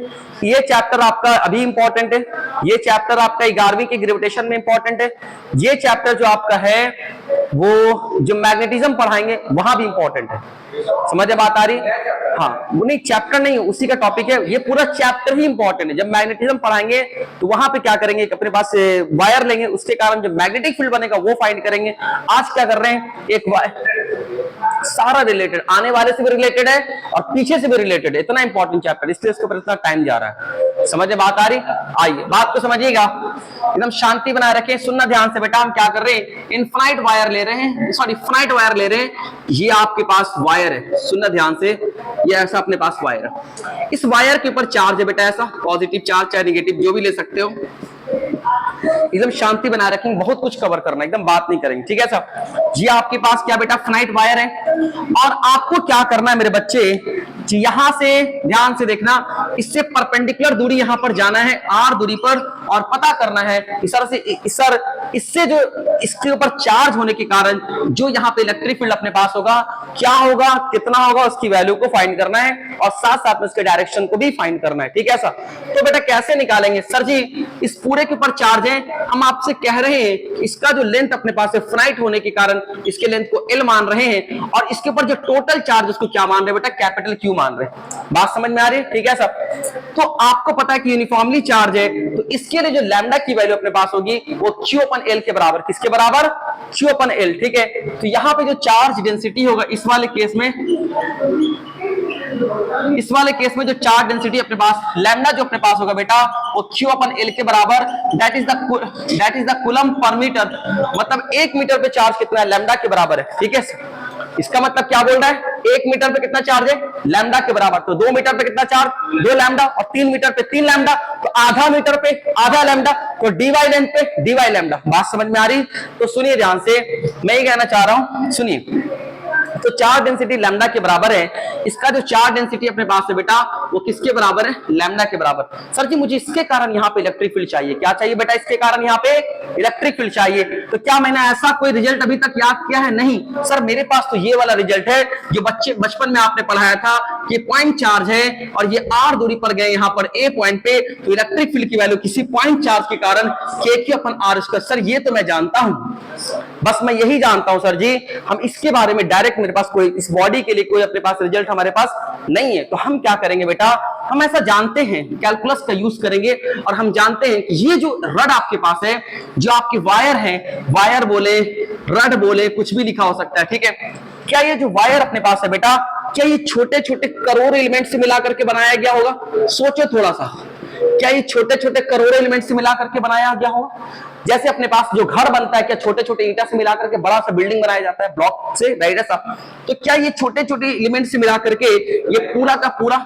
ये चैप्टर आपका अभी इंपॉर्टेंट है, ये चैप्टर आपका 11वीं के ग्रेविटेशन में इंपॉर्टेंट है, ये चैप्टर जो आपका है वो जो मैग्नेटिज्म पढ़ाएंगे वहां भी इंपॉर्टेंट है। समझ में बात आ रही? हाँ, वो नहीं चैप्टर नहीं, उसी का टॉपिक है, ये पूरा चैप्टर ही इंपॉर्टेंट है। जब मैग्नेटिज्म पढ़ाएंगे तो वहां पे क्या करेंगे? अपने पास वायर लेंगे, उसके कारण जो मैग्नेटिक फील्ड बनेगा वो फाइंड करेंगे। आज क्या कर रहे हैं? एक सारा रिलेटेड, आने वाले से भी रिलेटेड है और पीछे से भी रिलेटेड है। इतना इंपॉर्टेंट चैप्टर, इसलिए इसके ऊपर इतना टाइम जा रहा है। समझ में बात आ रही? आइए बात को समझिएगा, एकदम शांति बनाए रखें, सुनना ध्यान से बेटा। हम क्या कर रहे हैं? इनफिनाइट वायर ले रहे हैं, सॉरी फिनाइट वायर ले रहे हैं। ये आपके पास वायर है, सुनना ध्यान से, ये ऐसा अपने पास वायर है। इस वायर के ऊपर चार्ज है बेटा, ऐसा पॉजिटिव चार्ज चाहे नेगेटिव जो भी ले सकते हो। एकदम शांति बना रखेंगे, बहुत कुछ कवर करना, एकदम बात नहीं करेंगे। ठीक है सर? जी आपके पास क्या बेटा? फिनाइट वायर है। और आपको क्या करना है मेरे बच्चे? जी यहां से ध्यान से देखना, इससे परपेंडिकुलर दूरी यहां पर जाना है r दूरी पर, और पता करना है कि सर इससे जो इसके ऊपर चार्ज होने के कारण जो यहाँ पे इलेक्ट्रिक फील्ड अपने पास होगा क्या होगा, कितना होगा, उसकी वैल्यू को फाइंड करना है और साथ साथ में उसके डायरेक्शन को भी फाइंड करना है। ठीक है सर? तो बेटा कैसे निकालेंगे? सर जी इस पूरे के ऊपर चार्ज है, हम आपसे कह रहे हैं इसका जो लेंथ अपने पास है फिनाइट होने के कारण इसके लेंथ को L मान रहे हैं, और इसके ऊपर जो टोटल चार्ज उसको क्या मान रहे हैं बेटा? कैपिटल Q मान रहे हैं। बात समझ में आ रही है? ठीक है सर? तो आपको पता है कि यूनिफॉर्मली चार्ज है, तो इसके लिए जो लैम्डा की वैल्यू अपने पास होगी वो Q/L के बराबर। किसके बराबर? Q/L। ठीक है, तो यहां पे जो चार्ज डेंसिटी होगा इस वाले केस में जो चार्ज डेंसिटी अपने पास लैम्डा जो अपने पास होगा बेटा वो Q/L के बराबर, that is the coulomb per metre. मतलब 1 मीटर पे चार्ज कितना है? लैम्डा के बराबर है। ठीक है, इसका मतलब क्या बोल रहा है? 1 मीटर पे कितना चार्ज है? लैम्डा के बराबर। तो 2 मीटर पे कितना चार्ज? 2 लैम्डा। और 3 मीटर पे 3 लैम्डा, तो आधा मीटर पे आधा लैम्डा, तो dy लेंथ पे dy लैम्डा। बात समझ में आ रही? तो सुनिए ध्यान से, मैं ही कहना चाह रहा हूं, सुनिए। तो चार्ज डेंसिटी लैम्डा के बराबर है, इसका जो चार्ज डेंसिटी अपने पास है बेटा वो किसके बराबर है? लैम्डा के बराबर। सर जी मुझे इसके कारण यहाँ पे इलेक्ट्रिक फील्ड चाहिए। क्या चाहिए बेटा? इसके कारण यहाँ पे इलेक्ट्रिक फील्ड चाहिए। तो क्या मैंने ऐसा कोई रिजल्ट अभी तक याद किया है? नहीं सर, मेरे पास तो ये वाला रिजल्ट है जो बचपन में आपने पढ़ाया था कि पॉइंट चार्ज है और ये r दूरी पर गए यहाँ पर a पॉइंट पे, तो इलेक्ट्रिक फील्ड की वैल्यू किसी पॉइंट चार्ज के कारण kq/r²। सर ये तो मैं जानता हूं, बस मैं यही जानता हूं सर जी। हम इसके बारे में डायरेक्ट मेरे पास कोई इस बॉडी के लिए कोई अपने पास रिजल्ट हमारे पास नहीं है। तो हम क्या करेंगे बेटा? हम ऐसा जानते हैं, कैलकुलस का यूज करेंगे और हम जानते हैं कि ये जो रड आपके पास है, जो आपकी वायर है, वायर बोले रड बोले कुछ भी लिखा हो सकता है। ठीक है, क्या ये जो वायर अपने पास है बेटा, क्या ये छोटे छोटे करोड़ों एलिमेंट से मिला करके बनाया गया होगा? सोचो थोड़ा सा, क्या ये छोटे छोटे करोड़ों एलिमेंट से मिला करके बनाया गया होगा? जैसे अपने पास जो घर बनता है, क्या छोटे छोटे ईंटा से मिला करके बड़ा सा बिल्डिंग बनाया जाता है ब्लॉक से, राइट? ऐसा तो क्या ये छोटे छोटे एलिमेंट से मिला करके ये पूरा का पूरा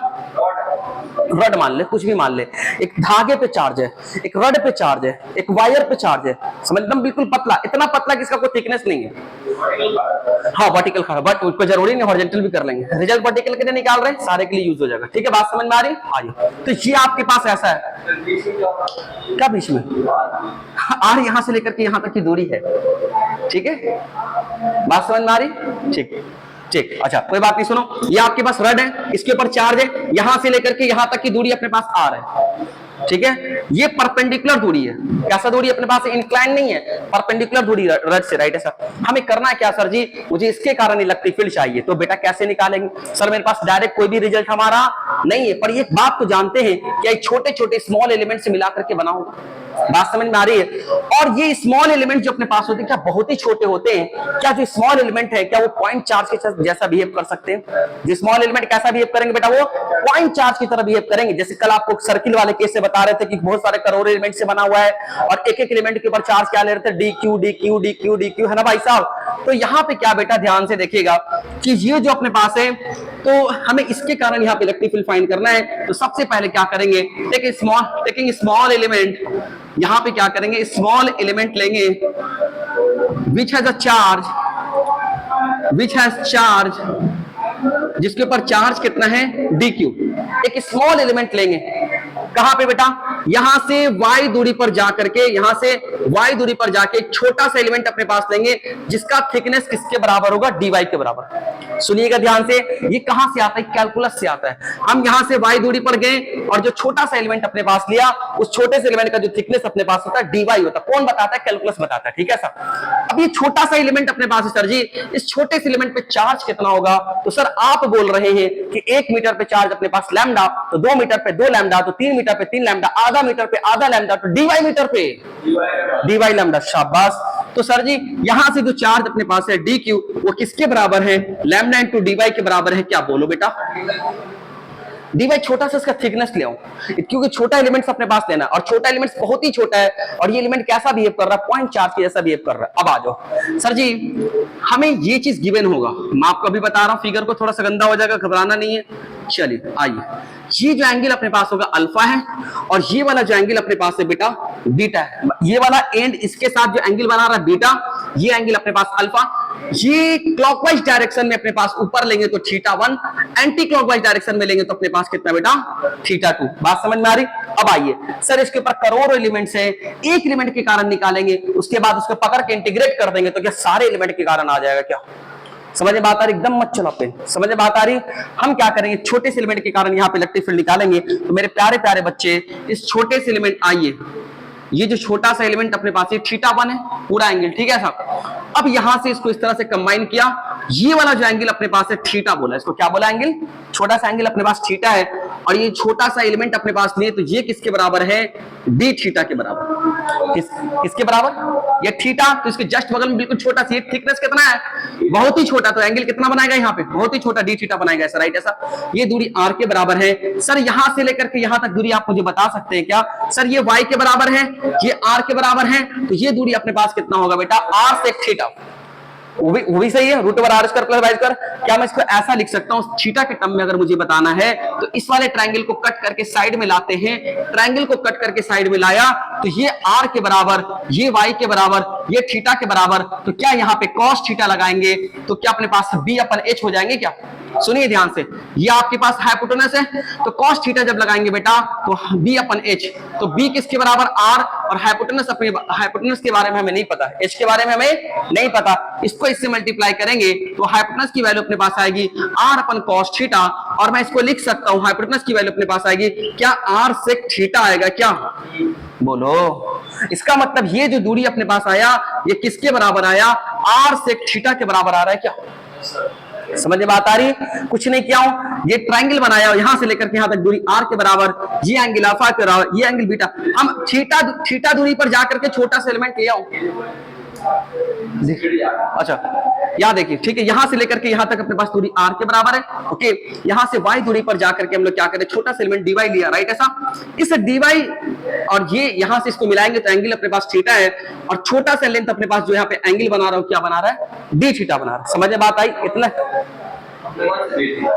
रड मान ले, कुछ भी मान ले, एक धागे पे चार्ज है, एक रड पे चार्ज है, एक वायर पे चार्ज है, समझ एकदम बिल्कुल पतला, इतना पतला कि इसका कोई थिकनेस नहीं है। हाँ वर्टिकल खड़ा, बट उसको जरूरी नहीं हॉरिजॉन्टल भी कर लेंगे। रिजल्ट वर्टिकल के लिए निकाल रहे हैं, सारे के लिए यूज हो जाएगा। ठीक है, बात समझ में आ रही? आइए, तो ये आपके पास ऐसा है, क्या बीच में आर यहां से लेकर के यहां तक की दूरी है। ठीक है, बात समझ में आ रही? ठीक ठीक, अच्छा कोई बात नहीं। सुनो, ये आपके पास रड है, इसके ऊपर चार्ज है, यहां से लेकर के यहां तक की दूरी अपने पास आर है। ठीक है, ये परपेंडिकुलर दूरी है। कैसा दूरी अपने पास? इंक्लाइन नहीं है, परपेंडिकुलर दूरी रड से, राइट है सर? हमें करना है क्या सर जी? मुझे इसके कारण इलेक्ट्रिक फील्ड चाहिए। तो बेटा कैसे निकालेंगे? सर मेरे पास डायरेक्ट कोई भी रिजल्ट हमारा नहीं है, पर ये बात तो जानते हैं कि छोटे छोटे स्मॉल एलिमेंट से मिला करके बना होगा। बात समझ में आ रही है? और ये स्मॉल एलिमेंट जो अपने पास होते हैं क्या बहुत ही छोटे होते हैं? क्या जो स्मॉल एलिमेंट है क्या वो पॉइंट चार्ज के जैसा बिहेव कर सकते हैं? जो स्मॉल एलिमेंट कैसा बिहेव करेंगे बेटा? वो पॉइंट चार्ज की तरह बिहेव करेंगे। जैसे कल आपको सर्किल वाले केस से बता रहे थे कि बहुत सारे करोड़ों एलिमेंट से बना हुआ है और एक एक एलिमेंट के ऊपर चार्ज क्या ले रहे थे? dq dq dq dq, है ना भाई साहब? तो यहाँ पे क्या बेटा ध्यान से देखिएगा कि ये जो अपने पास है, तो हमें इसके कारण यहाँ पे इलेक्ट्रिक फील्ड फाइंड करना है। तो सबसे पहले क्या करेंगे, टेकिंग स्मॉल एलिमेंट, यहाँ पे क्या करेंगे, स्मॉल एलिमेंट लेंगे विच हैज अ चार्ज, जिसके ऊपर चार्ज कितना है, dq। एक स्मॉल एलिमेंट लेंगे, कहां पे बेटा, यहां से y दूरी पर जाकर के, यहां से y दूरी पर जाके एक छोटा सा एलिमेंट अपने पास लेंगे जिसका थिकनेस किसके बराबर होगा, dy के बराबर। सुनिएगा ध्यान से, ये कहां से आता है, कैलकुलस से आता है। हम यहां से y दूरी पर गए और जो छोटा सा एलिमेंट अपने पास लिया, उस छोटे से एलिमेंट का जो थिकनेस अपने पास होता है dy होता है। कौन बताता है, कैलकुलस बताता है, ठीक है सर। अब ये छोटा सा एलिमेंट अपने पास है सर जी, इस छोटे से एलिमेंट पे चार्ज कितना होगा, तो सर आप बोल रहे हैं कि 1 मीटर पे चार्ज अपने पास लैम्डा, तो 2 मीटर पे 2 लैम्डा, तो 3 मीटर पे 3 लैम्डा, आधा मीटर पे आधा लैम्डा, तो dy मीटर पे dy लैम्डा। शाबाश। तो सर जी यहां से जो चार्ज अपने पास है dq, वो किसके बराबर है, लैम्डा इंटू dy के बराबर है। क्या बोलो बेटा, dy छोटा सा इसका थिकनेस ले आओ, क्योंकि छोटा एलिमेंट्स अपने पास लेना, और छोटा एलिमेंट्स बहुत ही छोटा है, और ये एलिमेंट कैसा बिहेव कर रहा है, पॉइंट चार्ज के जैसा बिहेव कर रहा है। अब आ जाओ सर जी, हमें ये चीज गिवन होगा, मैं आपको अभी बता रहा हूं, फिगर को थोड़ा सा गंदा हो जाएगा, घबराना नहीं है। चलिए आइए, ये जो एंगल अपने पास होगा अल्फा है, और ये वाला जो एंगल अपने पास है बेटा बीटा है। ये वाला एंड इसके साथ जो एंगल बना रहा है बीटा, ये एंगल अपने पास अल्फा। ये क्लॉकवाइज डायरेक्शन में अपने पास ऊपर लेंगे तो θ1, एंटी क्लॉकवाइज डायरेक्शन में लेंगे तो अपने पास कितना बेटा, θ2। बात समझ में आ रही। अब आइए सर, इसके ऊपर करोड़ों एलिमेंट्स हैं, एक एलिमेंट के कारण निकालेंगे, उसके बाद उसको पकड़ के इंटीग्रेट कर देंगे, तो क्या सारे एलिमेंट के कारण आ जाएगा क्या? समझ में बात आ रही, एकदम मत चलो पे, समझ में बात आ रही। हम क्या करेंगे, छोटे से एलिमेंट के कारण यहाँ पे इलेक्ट्रिक फील्ड निकालेंगे। तो मेरे प्यारे प्यारे बच्चे, इस छोटे से एलिमेंट, आइए ये जो छोटा सा एलिमेंट अपने पास, ये θ1 है पूरा एंगल, ठीक है साहब। अब यहां से इसको इस तरह से कंबाइन किया, ये वाला जो एंगल अपने पास है θ बोला, इसको क्या बोला, एंगल, छोटा सा एंगल अपने पास θ है, और ये छोटा सा एलिमेंट अपने पास लिए, तो ये किसके बराबर है, dθ के बराबर। किसके बराबर, ये θ, तो इसके जस्ट बगल में बिल्कुल छोटा सा, ये थिकनेस कितना है, बहुत ही छोटा, तो एंगल कितना बनाएगा यहाँ पे, बहुत ही छोटा, dθ बनाएगा ऐसा, राइट ऐसा। ये दूरी r के बराबर है। सर यहां से लेकर के यहां तक दूरी आप मुझे बता सकते हैं क्या, सर ये y के बराबर है, ये r के बराबर है, तो ये दूरी अपने पास कितना होगा बेटा, r sec θ। वो भी सही है, √r² प्लस y²। क्या मैं इसको ऐसा लिख सकता हूं, थीटा के टर्म में अगर मुझे बताना है, तो इस वाले ट्रायंगल को कट करके साइड में लाते हैं, ट्रायंगल को कट करके साइड में लाया, तो ये r के बराबर, ये y के बराबर, ये थीटा के बराबर, तो क्या यहाँ पे cos थीटा लगाएंगे, तो क्या अपने पास b/h हो जाएंगे क्या? सुनिए ध्यान से, ये आपके पास हाइपोटेनस है, तो cos थीटा जब लगाएंगे बेटा, तो b/h, तो b किसके बराबर, r, और हाइपोटेनस, अपने हाइपोटेनस के बारे में हमें नहीं पता, h के बारे में हमें नहीं पता, इसको इससे मल्टीप्लाई करेंगे तो हाइपोटेनस की वैल्यू अपने पास आएगी r/cos थीटा, और मैं इसको लिख सकता हूं, हाइपोटेनस की वैल्यू अपने पास आएगी क्या, r sec थीटा आएगा क्या, बोलो। इसका मतलब ये जो दूरी अपने पास आया, ये किसके बराबर आया, r sec थीटा के बराबर आ रहा है क्या? समझ में बात आ रही, कुछ नहीं किया हूं, ये ट्रायंगल बनाया, यहां से लेकर के यहां तक दूरी r के बराबर, ये एंगल अल्फा के बराबर, ये एंगल बीटा। हम थीटा दूरी पर जाकर के छोटा सा एलिमेंट ले आओ, अच्छा यहां देखिए, ठीक है, यहां से लेकर के यहां तक अपने पास दूरी r के बराबर है, ओके। यहां से y दूरी पर जाकर के हम लोग क्या करें, छोटा सा एलिमेंट dy लिया, राइट ऐसा। इस dy और ये यहां से इसको मिलाएंगे तो एंगल अपने पास थीटा है, और छोटा सा लेंथ अपने पास जो यहाँ पे एंगल बना रहा हूं, क्या बना रहा है, dθ बना रहा है। समझ में बात आई, इतना,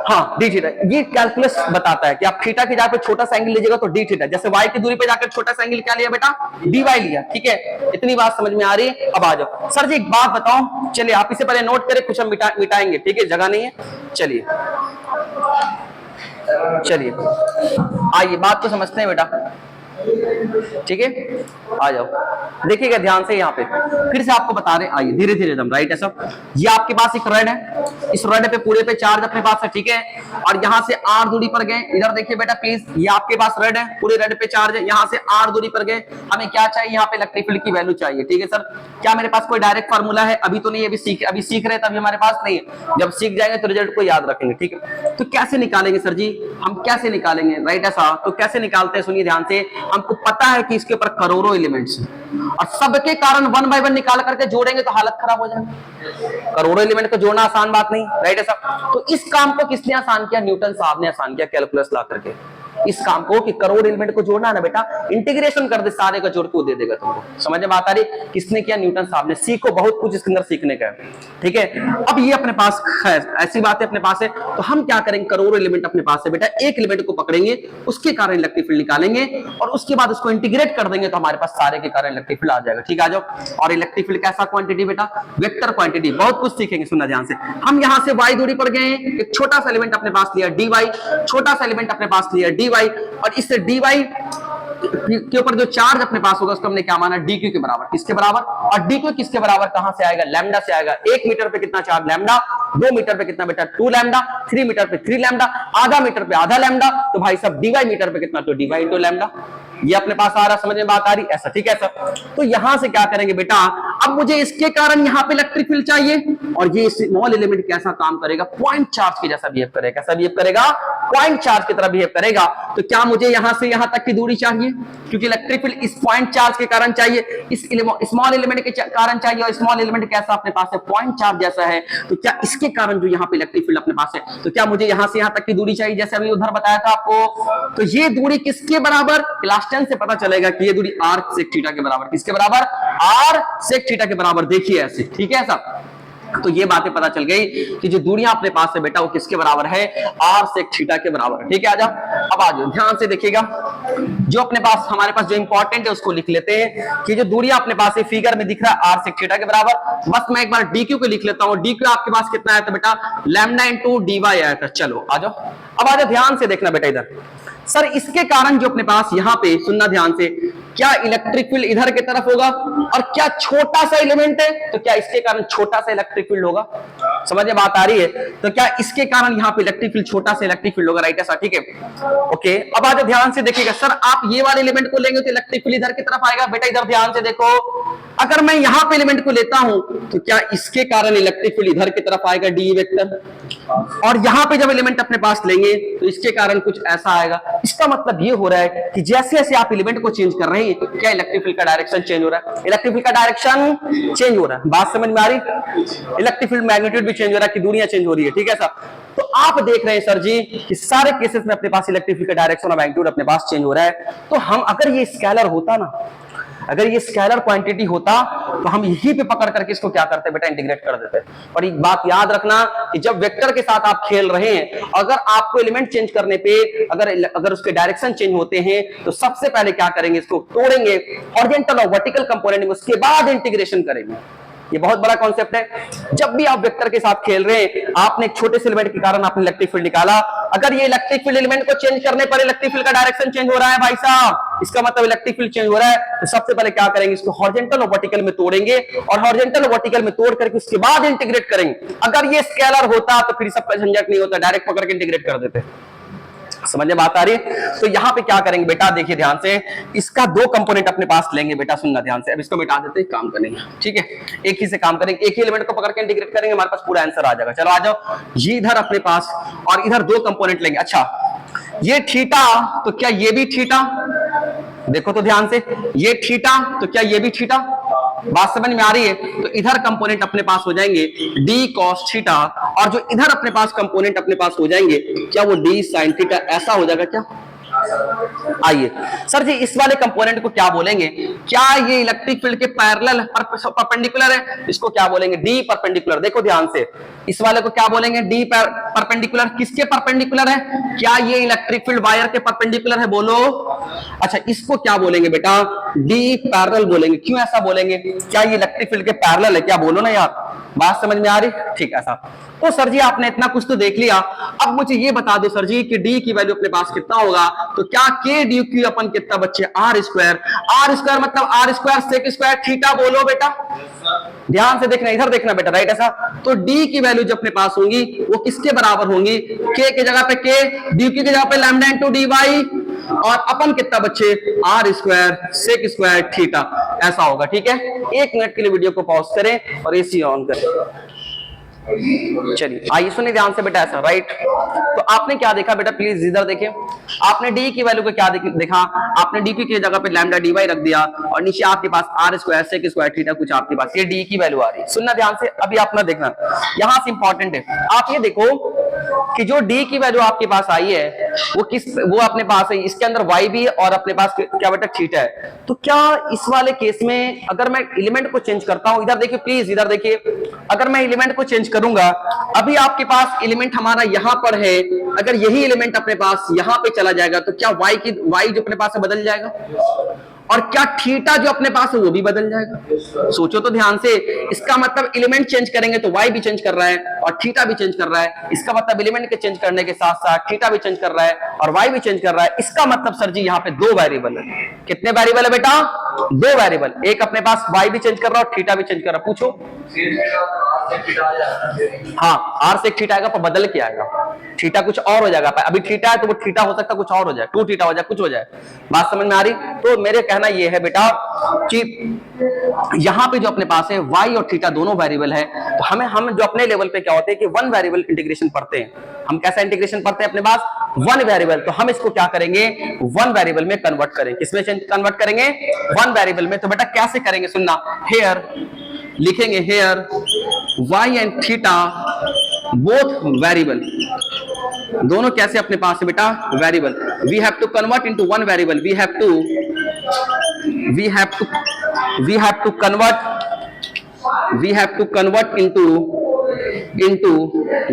हाँ dθ। ये कैलकुलस बताता है कि आप थीटा की जगह पे छोटा सा एंगल लीजिएगा तो dθ, जैसे y की दूरी पे जाकर छोटा सा एंगल क्या लिया बेटा, dy लिया, ठीक है। इतनी बात समझ में आ रही है। अब आ जाओ सर जी, एक बात बताओ, चलिए आप इसे पहले नोट करें, कुछ हम मिटाएंगे, ठीक है, जगह नहीं है। चलिए आइए बात को समझते हैं बेटा, ठीक है, आ जाओ, देखिएगा ध्यान से, यहाँ पे फिर से आपको बता रहे, आइए धीरे धीरे एकदम, राइट ऐसा। ये आपके पास एक रॉड है, इस रॉड पे पूरे पे चार्ज अपने पास है, ठीक है, और यहाँ से r दूरी पर गए, इधर देखिए बेटा प्लीज, ये आपके पास रॉड है, पूरे रॉड पे चार्ज है, यहाँ से r दूरी पर गए, हमें क्या चाहिए, यहाँ पे इलेक्ट्रिक फील्ड की वैल्यू चाहिए, ठीक है सर। क्या मेरे पास कोई डायरेक्ट फार्मूला है, अभी तो नहीं, अभी सीख रहे हैं, तभी हमारे पास नहीं है, जब सीख जाएंगे तो रिजल्ट को याद रखेंगे, ठीक है। तो कैसे निकालेंगे सर जी, हम कैसे निकालेंगे, राइट ऐसा। तो कैसे निकालते हैं, सुनिए ध्यान से, हमको पता है कि इसके ऊपर करोड़ों एलिमेंट्स हैं, और सबके कारण 1 बाय 1 निकाल करके जोड़ेंगे तो हालत खराब हो जाएगी, करोड़ों एलिमेंट को जोड़ना आसान बात नहीं, राइट ऐसा। तो इस काम को किसने आसान किया, न्यूटन साहब ने आसान किया, कैलकुलस ला करके। इस काम को कि करोड़ एलिमेंट को जोड़ना है ना बेटा, इंटीग्रेशन कर दे, सारे का जोड़ के वो दे देगा तुमको। समझ में बात आ रही? किसने किया? न्यूटन साहब ने। सीखो, बहुत कुछ इसके अंदर सीखने का है, ठीक है। अब ये अपने पास है, ऐसी बात है अपने पास है, तो हम क्या करेंगे, करोड़ों एलिमेंट अपने पास है बेटा, एक एलिमेंट को पकड़ेंगे, उसके कारण इलेक्ट्रिक फील्ड निकालेंगे और उसके बाद उसको इंटीग्रेट कर देंगे तो हमारे पास सारे के कारण इलेक्ट्रिक फील्ड आ जाएगा। ठीक है, आ जाओ। और इलेक्ट्रिक फील्ड कैसा क्वांटिटी बेटा? Vector quantity. बहुत कुछ सीखेंगे, सुनना ध्यान से। हम यहां से y दूरी पर गए, एक छोटा सा एलिमेंट अपने पास लिया dy, छोटा सा एलिमेंट अपने पास लिया dy, और इससे dy के ऊपर जो चार्ज अपने पास होगा उसको हमने क्या माना? dq के बराबर। किसके बराबर? और dq किसके बराबर कहां से आएगा? लैम्डा से आएगा। 1 मीटर पे कितना चार्ज? लैम्डा। 2 मीटर पे कितना बेटा? 2 लैम्डा। 3 मीटर पे 3 लैम्डा। आधा मीटर पे आधा लैम्डा। तो भाई साहब dy मीटर पे कितना? तो dy इंटू लैम्डा। ये अपने पास आ रहा, समझ में बात आ रही? ऐसा, ठीक है सर। तो यहां से क्या करेंगे बेटा, अब मुझे इसके कारण यहां पे इलेक्ट्रिक फील्ड चाहिए, और ये स्मॉल एलिमेंट कैसा काम करेगा? पॉइंट चार्ज के जैसा बिहेव करेगा। कैसा बिहेव करेगा? पॉइंट चार्ज की तरह बिहेव करेगा। तो क्या मुझे यहां से यहां तक की दूरी चाहिए? क्योंकि इलेक्ट्रिक फील्ड इस पॉइंट चार्ज के कारण चाहिए, इस स्मॉल एलिमेंट के कारण चाहिए, और स्मॉल एलिमेंट कैसा अपने पास है? पॉइंट चार्ज जैसा है। तो क्या इसके कारण जो यहाँ पे इलेक्ट्रिक फील्ड अपने पास है, तो क्या मुझे यहां से यहां तक की दूरी चाहिए, जैसे अभी उधर बताया था आपको? तो ये दूरी किसके बराबर? क्लास 10 से पता चलेगा कि ये दूरी r sec थीटा के बराबर। किसके बराबर? r sec थीटा के बराबर। देखिए ऐसे, ठीक है साहब। तो ये बातें पता चल गई कि जो दूरियां अपने पास है बेटा वो किसके बराबर है? r sec थीटा के बराबर। ठीक है, आ जाओ। अब आ जाओ, ध्यान से देखिएगा, जो अपने पास हमारे पास जो इंपॉर्टेंट है उसको लिख लेते हैं कि जो दूरियां अपने पास है फिगर में दिख रहा है r sec थीटा के बराबर। बस मैं एक बार dq को लिख लेता हूं। dq आपके पास कितना आया था बेटा? लैम्डा इंटू dy आया था। चलो आ जाओ। अब आ जाओ, ध्यान से देखना बेटा इधर। सर इसके कारण जो अपने पास यहां पे, सुनना ध्यान से, क्या इलेक्ट्रिक फील्ड इधर की तरफ होगा? और क्या छोटा सा एलिमेंट है तो क्या इसके कारण छोटा सा इलेक्ट्रिक फील्ड होगा? समझ में बात आ रही है? तो क्या इसके कारण यहां पे इलेक्ट्रिक फील्ड, छोटा सा इलेक्ट्रिक फील्ड होगा, राइट है सर? ठीक है, ओके। अब आज ध्यान से देखिएगा, सर आप ये वाले एलिमेंट को लेंगे तो इलेक्ट्रिक फील्ड इधर की तरफ आएगा। बेटा इधर ध्यान से देखो, अगर मैं यहां पे एलिमेंट को लेता हूं तो क्या इसके कारण इलेक्ट्रिक फील्ड इधर की तरफ आएगा, डी वेक्टर, और यहां पे जब एलिमेंट अपने पास लेंगे तो इसके कारण कुछ ऐसा आएगा। इसका मतलब ये हो रहा है कि जैसे जैसे आप एलिमेंट को चेंज कर रहे हैं क्या इलेक्ट्रिक फील्ड का डायरेक्शन चेंज हो रहा है? इलेक्ट्रिक फील्ड का डायरेक्शन चेंज हो रहा है। बात समझ में आ रही? इलेक्ट्रिक फील्ड मैग्नीट्यूड भी चेंज हो रहा है कि दूरियां चेंज हो रही है। ठीक है सर। तो आप देख रहे हैं सर जी कि सारे केसेस में अपने पास इलेक्ट्रिक फील्ड का डायरेक्शन और मैग्नीट्यूड अपने पास चेंज हो रहा है। तो हम, अगर ये स्केलर होता ना, अगर ये स्केलर क्वांटिटी होता तो हम यहीं पे पकड़ करके इसको क्या करते बेटा? इंटीग्रेट कर देते। और एक बात याद रखना कि जब वेक्टर के साथ आप खेल रहे हैं, अगर आपको एलिमेंट चेंज करने पे अगर उसके डायरेक्शन चेंज होते हैं तो सबसे पहले क्या करेंगे? इसको तोड़ेंगे हॉरिजॉन्टल और वर्टिकल कंपोनेंट में, उसके बाद इंटीग्रेशन करेंगे। ये बहुत बड़ा कॉन्सेप्ट है। जब भी आप वेक्टर के साथ खेल रहे हैं, आपने एक छोटे से एलिमेंट के कारण आपने इलेक्ट्रिक फील्ड निकाला, अगर ये इलेक्ट्रिक फील्ड एलिमेंट को चेंज करने पर इलेक्ट्रिक फील्ड का डायरेक्शन चेंज हो रहा है भाई साहब, इसका मतलब इलेक्ट्रिक फील्ड चेंज हो रहा है, तो सबसे पहले क्या करेंगे? इसको हॉरिजॉन्टल और वर्टिकल में तोड़ेंगे, और हॉरिजॉन्टल और वर्टिकल में तोड़ करके उसके बाद इंटीग्रेट करेंगे। अगर ये स्केलर होता तो फिर सबका झंझट नहीं होता, डायरेक्ट पकड़ के इंटीग्रेट कर देते। समझ में बात आ रही है? तो यहां पे क्या करेंगे बेटा? देखिए ध्यान से, इसका दो कंपोनेंट अपने पास लेंगे बेटा, सुनना ध्यान से। अब इसको मिटा देते हैं, काम करेंगे। ठीक है, एक ही से काम करेंगे, एक ही एलिमेंट को पकड़ के इंटीग्रेट करेंगे, हमारे पास पूरा आंसर आ जाएगा। चलो आ जाओ, ये इधर अपने पास और इधर दो कंपोनेंट लेंगे। अच्छा, ये थीटा, तो क्या ये भी थीटा? देखो तो ध्यान से, ये थीटा तो क्या ये भी थीटा? बात समझ में आ रही है? तो इधर कंपोनेंट अपने पास हो जाएंगे d cos थीटा, और जो इधर अपने पास कंपोनेंट अपने पास हो जाएंगे, क्या वो d sin थीटा ऐसा हो जाएगा क्या? आइए सर जी, इस वाले कंपोनेंट को क्या बोलेंगे? क्या ये इलेक्ट्रिक फील्ड के पैरेलल परपेंडिकुलर है? इसको क्या बोलेंगे? D perpendicular. देखो ध्यान से, इस वाले को क्या बोलेंगे? D perpendicular. किसके परपेंडिकुलर है? क्या ये इलेक्ट्रिक फील्ड वायर के परपेंडिकुलर है? बोलो। अच्छा, इसको क्या बोलेंगे बेटा? डी पैरेलल बोलेंगे। क्यों ऐसा बोलेंगे? क्या ये इलेक्ट्रिक फील्ड के पैरेलल है क्या? बोलो ना यार, बात समझ में आ रही? ठीक है, ऐसा। तो सर जी आपने इतना कुछ तो देख लिया, अब मुझे ये बता दो सर जी कि डी की वैल्यू अपने पास कितना होगा? तो क्या के डी क्यू अपन कितना बच्चे? R square. आर स्क्वायर मतलब R square sec square theta. बोलो बेटा, ध्यान से देखना, इधर देखना बेटा, राइट ऐसा। तो डी की वैल्यू जो अपने पास होंगी वो किसके बराबर होंगी? के की जगह पे के, डी की जगह पे लैम्डा इनटू डी वाई, और अपन कितना बच्चे? R square sec square theta, ऐसा होगा। ठीक है, 1 मिनट के लिए वीडियो को पॉज करें और एसी ऑन करें। चलिए आइए सुनिए ध्यान से बेटा, ऐसा राइट। तो आपने क्या देखा बेटा? प्लीज इधर देखिए, आपने डी की वैल्यू को क्या देखा? आपने डी की जगह पे लैम्डा डी वाई रख दिया, और नीचे आपके पास R square sec square theta कुछ आपके पास, ये डी की वैल्यू आ रही है। सुनना ध्यान से, अभी अपना देखना, यहां से इंपॉर्टेंट है। आप ये देखो कि जो डी की वैल्यू आपके पास आई है वो अपने पास है, इसके अंदर y भी है और अपने पास क्या बेटा थीटा है। तो क्या इस वाले केस में अगर मैं एलिमेंट को चेंज करता हूं, इधर देखिए प्लीज, इधर देखिए, अगर मैं एलिमेंट को चेंज करूंगा, अभी आपके पास एलिमेंट हमारा यहां पर है, अगर यही एलिमेंट अपने पास यहां पे चला जाएगा तो क्या y जो अपने पास है बदल जाएगा, और क्या थीटा जो अपने पास है वो भी बदल जाएगा। सोचो तो ध्यान से, इसका मतलब एलिमेंट चेंज करेंगे तो y भी चेंज कर रहा है और थीटा भी चेंज कर रहा है, इसका मतलब एलिमेंट के चेंज करने के साथ साथ थीटा भी चेंज कर रहा है और y भी चेंज कर रहा है। इसका मतलब सर जी यहाँ पे दो वेरिएबल है। कितने वेरिएबल है बेटा? दो वेरिएबल, एक अपने पास y भी चेंज कर रहा है और थीटा भी चेंज कर रहा है। पूछो। हाँ, r से थीटा आएगा पर बदल के आएगा, थीटा कुछ और हो जाएगा। अभी थीटा है तो वो थीटा हो सकता है कुछ और हो जाए, 2 थीटा हो जाए, कुछ हो जाए। बात समझ में आ रही? तो मेरे कहना ये है बेटा कि यहां पे जो अपने पास है y और थीटा दोनों वेरिएबल है, तो हम जो अपने लेवल पे क्या होते हैं कि वन वेरिएबल इंटीग्रेशन पढ़ते हैं। हम कैसा इंटीग्रेशन पढ़ते हैं अपने पास? One variable. तो हम इसको क्या करेंगे? वन वेरिएबल में कन्वर्ट करेंगे। किसमें कन्वर्ट करेंगे? वन वेरिएबल में। तो बेटा कैसे करेंगे सुनना, हेयर लिखेंगे, here y and theta both variable, दोनों कैसे अपने पास है बेटा? Variable. We have to convert into one variable, we have to convert into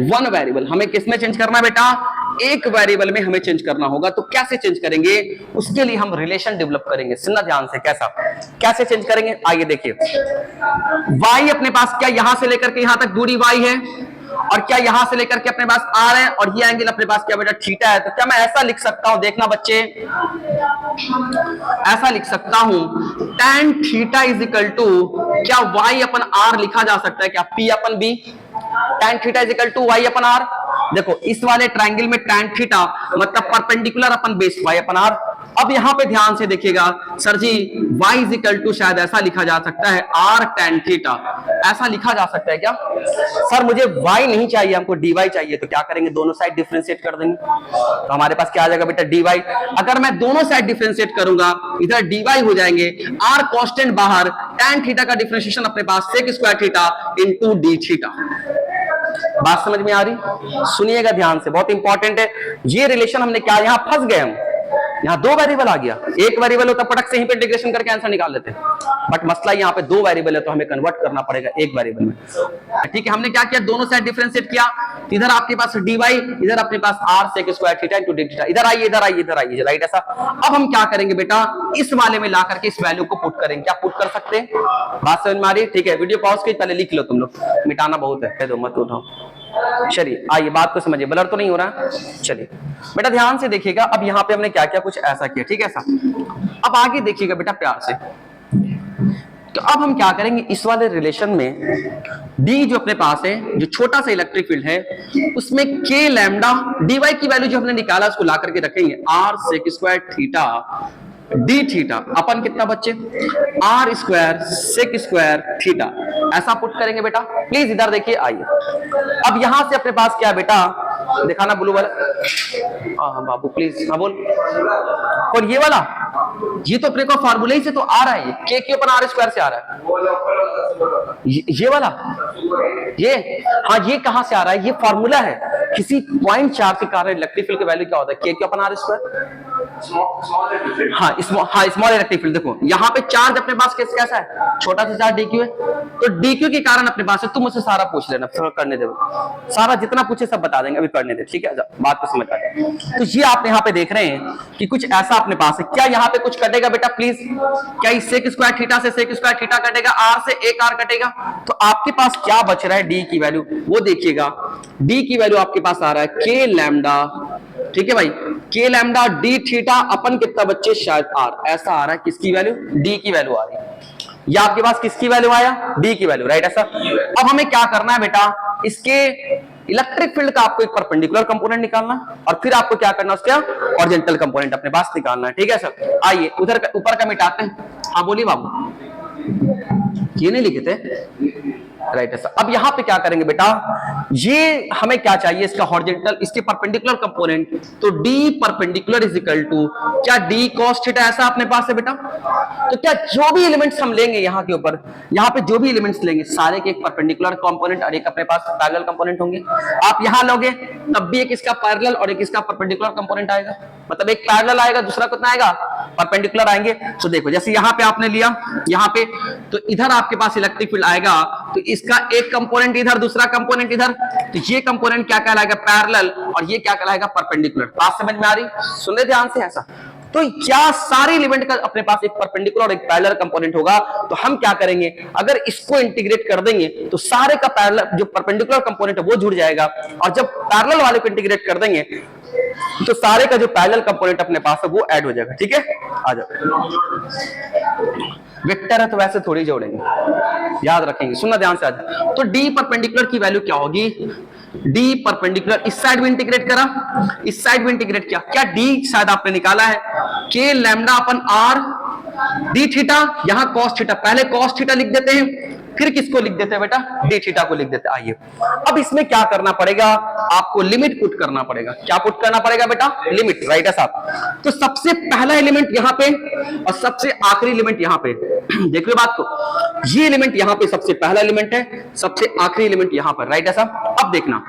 one variable. हमें किसमें चेंज करना है बेटा? एक वेरिएबल में हमें चेंज करना होगा। तो कैसे चेंज करेंगे? उसके लिए हम रिलेशन डेवलप करेंगे। सुनना ध्यान से, कैसे चेंज करेंगे? आइए देखिए, y अपने पास क्या यहां से लेकर के यहां तक दूरी y है, और क्या यहां से लेकर के अपने पास r है, और ये एंगल अपने पास क्या बेटा? थीटा है। तो क्या मैं ऐसा लिख सकता हूं, देखना बच्चे, ऐसा लिख सकता हूं, tan theta is equal to, क्या y अपन r लिखा जा सकता है क्या? p upon b, tan theta is equal to y upon r। देखो इस वाले ट्रायंगल में tan थीटा मतलब perpendicular upon base y upon r। अब यहां पे ध्यान से देखिएगा sir ji, y is equal to शायद ऐसा लिखा जा सकता है r tan थीटा, ऐसा लिखा जा सकता है क्या? सर मुझे y नहीं चाहिए, हमको dy चाहिए। तो क्या करेंगे? दोनों साइड डिफरेंशिएट कर देंगे। तो हमारे पास क्या आ जाएगा बेटा? dy। अगर मैं दोनों साइड डिफरेंशिएट करूंगा, इधर dy हो जाएंगे, r कांस्टेंट बाहर, tan थीटा का डिफरेंशिएशन अपने पास sec square theta into d theta. बात समझ में आ रही? सुनिएगा ध्यान से, बहुत इंपॉर्टेंट है ये रिलेशन। हमने क्या, यहां फंस गए हम, यहाँ दो वेरिएबल आ गया, एक वेरिएबल होता पटक से ही पे इंटीग्रेशन करके आंसर निकाल लेते, बट मसला यहाँ पे दो वेरिएबल है तो हमें कन्वर्ट करना पड़ेगा एक वेरिएबल में। ठीक है, हमने क्या किया? दोनों साइड डिफरेंशिएट किया। इधर आपके पास dy, इधर अपने पास r sec square theta into d theta. इधर आइए, इधर आइए, इधर आइए, राइट ऐसा। अब हम क्या करेंगे बेटा? इस वाले में ला करके इस वैल्यू को पुट करेंगे। क्या पुट कर सकते हैं? बात समझ में आ रही है? ठीक है, वीडियो पॉज के पहले लिख लो तुम लोग, मिटाना बहुत है, दो मत उठाओ। चलिए आइए बात को समझिए, ब्लर तो नहीं हो रहा? चलिए बेटा ध्यान से देखिएगा। अब यहाँ पे हमने क्या किया? कुछ ऐसा किया, ठीक है ऐसा। अब आगे देखिएगा बेटा प्यार से। तो अब हम क्या करेंगे? इस वाले रिलेशन में d जो अपने पास है, जो छोटा सा इलेक्ट्रिक फील्ड है, उसमें k लैम्डा dy की वैल्यू जो हमने निकाला उसको ला करके रखेंगे, r sec square theta d theta अपन कितना बच्चे? r square sec square theta, ऐसा पुट करेंगे बेटा। प्लीज इधर देखिए, आइए। अब यहां से अपने पास क्या बेटा? दिखाना ब्लू वाला। हाँ बाबू प्लीज, हाँ बोल। और ये वाला, ये तो अपने को फार्मूले ही से तो आ रहा है, के के अपन आर स्क्वायर से आ रहा है। ये वाला, ये हाँ, ये कहां से आ रहा है? ये फार्मूला है। किसी पॉइंट चार्ज के कारण इलेक्ट्रिक फील्ड की वैल्यू क्या होता है? के के अपन आर स्क्वायर। हाँ स्मॉल इलेक्ट्रिक फील्ड। देखो यहाँ पे चार्ज अपने पास कैसा है? छोटा सा चार्ज dq है, तो dq के कारण अपने पास है। तुम मुझसे सारा पूछ लेना, करने दे, सारा जितना पूछे सब बता देंगे, अभी करने दे, ठीक है? बात को समझ आ जाए। तो ये आप यहाँ पे देख रहे हैं कि कुछ ऐसा अपने पास है। क्या यहाँ पे कुछ कटेगा बेटा? प्लीज, क्या इस sec स्क्वायर थीटा से sec स्क्वायर थीटा कटेगा, r से एक r कटेगा, तो आपके पास क्या बच रहा है? d की वैल्यू, वो देखिएगा। d की वैल्यू आपके पास आ रहा है k लैम्डा, ठीक है भाई, k लैम्डा d थीटा अपन कितना बच्चे? शायद r, ऐसा आ रहा है। किसकी वैल्यू? d की वैल्यू आ रही है। या आपके पास किसकी वैल्यू आया? d की वैल्यू, राइट ऐसा। अब हमें क्या करना है बेटा? इसके इलेक्ट्रिक फील्ड का आपको एक परपेंडिकुलर कंपोनेंट निकालना, और फिर आपको क्या करना? उसका हॉरिजॉन्टल कंपोनेंट अपने पास निकालना है, ठीक है सर। आइए उधर ऊपर का मिटाते हैं। हाँ बोलिए बाबू, ये नहीं लिखे थे? राइट है। अब यहां पे क्या करेंगे बेटा, ये हमें क्या चाहिए, इसका हॉरिजॉन्टल, इसके परपेंडिकुलर कंपोनेंट, तो D perpendicular is equal to क्या डी कॉस थीटा, ऐसा अपने पास है बेटा। तो क्या जो भी एलिमेंट्स हम लेंगे यहाँ के ऊपर, यहाँ पे जो भी एलिमेंट्स लेंगे सारे के एक परपेंडिकुलर कंपोनेंट और एक अपने पास पैरेलल कंपोनेंट होंगे। आप यहां लोगे तब भी एक इसका पैरेलल और एक इसका परपेंडिकुलर कंपोनेंट आएगा, मतलब एक पैरेलल आएगा दूसरा कितना आएगा, परपेंडिकुलर आएंगे। तो देखो जैसे यहाँ पे आपने लिया यहाँ पे, तो इधर आपके पास इलेक्ट्रिक फील्ड आएगा, तो इसका एक कंपोनेंट इधर दूसरा कंपोनेंट इधर, तो ये कंपोनेंट क्या कहलाएगा, पैरेलल, और ये क्या कहलाएगा, परपेंडिकुलर। बात समझ में आ रही, सुन ले ध्यान से ऐसा। तो क्या सारे एलिमेंट का अपने पास एक परपेंडिकुलर और एक पैरेलल कंपोनेंट होगा, तो हम क्या करेंगे, अगर इसको इंटीग्रेट कर देंगे तो सारे का पैरेलल जो परपेंडिकुलर कंपोनेंट है वो जुड़ जाएगा, और जब पैरेलल वाले को इंटीग्रेट कर देंगे तो सारे का जो पैरेलल कंपोनेंट अपने पास है वो ऐड हो जाएगा। ठीक है, आ जाओ। वेक्टर है तो वैसे थोड़ी जोड़ेंगे, याद रखेंगे, सुनना ध्यान से। आज तो डी परपेंडिकुलर की वैल्यू क्या होगी, डी परपेंडिकुलर इस साइड में इंटीग्रेट करा, इस साइड में इंटीग्रेट किया, क्या डी शायद आपने निकाला है, के lambda upon R D theta, यहां कॉस थीटा, पहले कॉस थीटा लिख देते हैं, फिर किसको लिख देते हैं बेटा, डी थीटा को लिख देते हैं। आइए अब इसमें क्या करना पड़ेगा, आपको लिमिट पुट करना पड़ेगा। क्या पुट करना पड़ेगा बेटा, लिमिट, राइट है साहब। तो सबसे पहला एलिमेंट यहां पे और सबसे आखिरी एलिमेंट यहां पे, देख लो बात को, ये एलिमेंट यहां पे सबसे पहला एलिमेंट है, सबसे आखिरी एलिमेंट यहां पर, राइट है साहब। अब देखना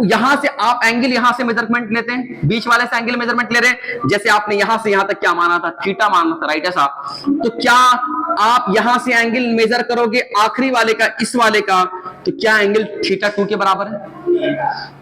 यहां से आप एंगल यहां से मेजरमेंट लेते हैं, बीच वाले से एंगल मेजरमेंट ले रहे हैं, जैसे आपने यहां से यहां तक क्या माना था, थीटा माना था, राइट है साहब। तो क्या आप यहां से एंगल मेजर करोगे आखिरी वाले का इस वाले का, तो क्या एंगल थीटा 2 के बराबर है।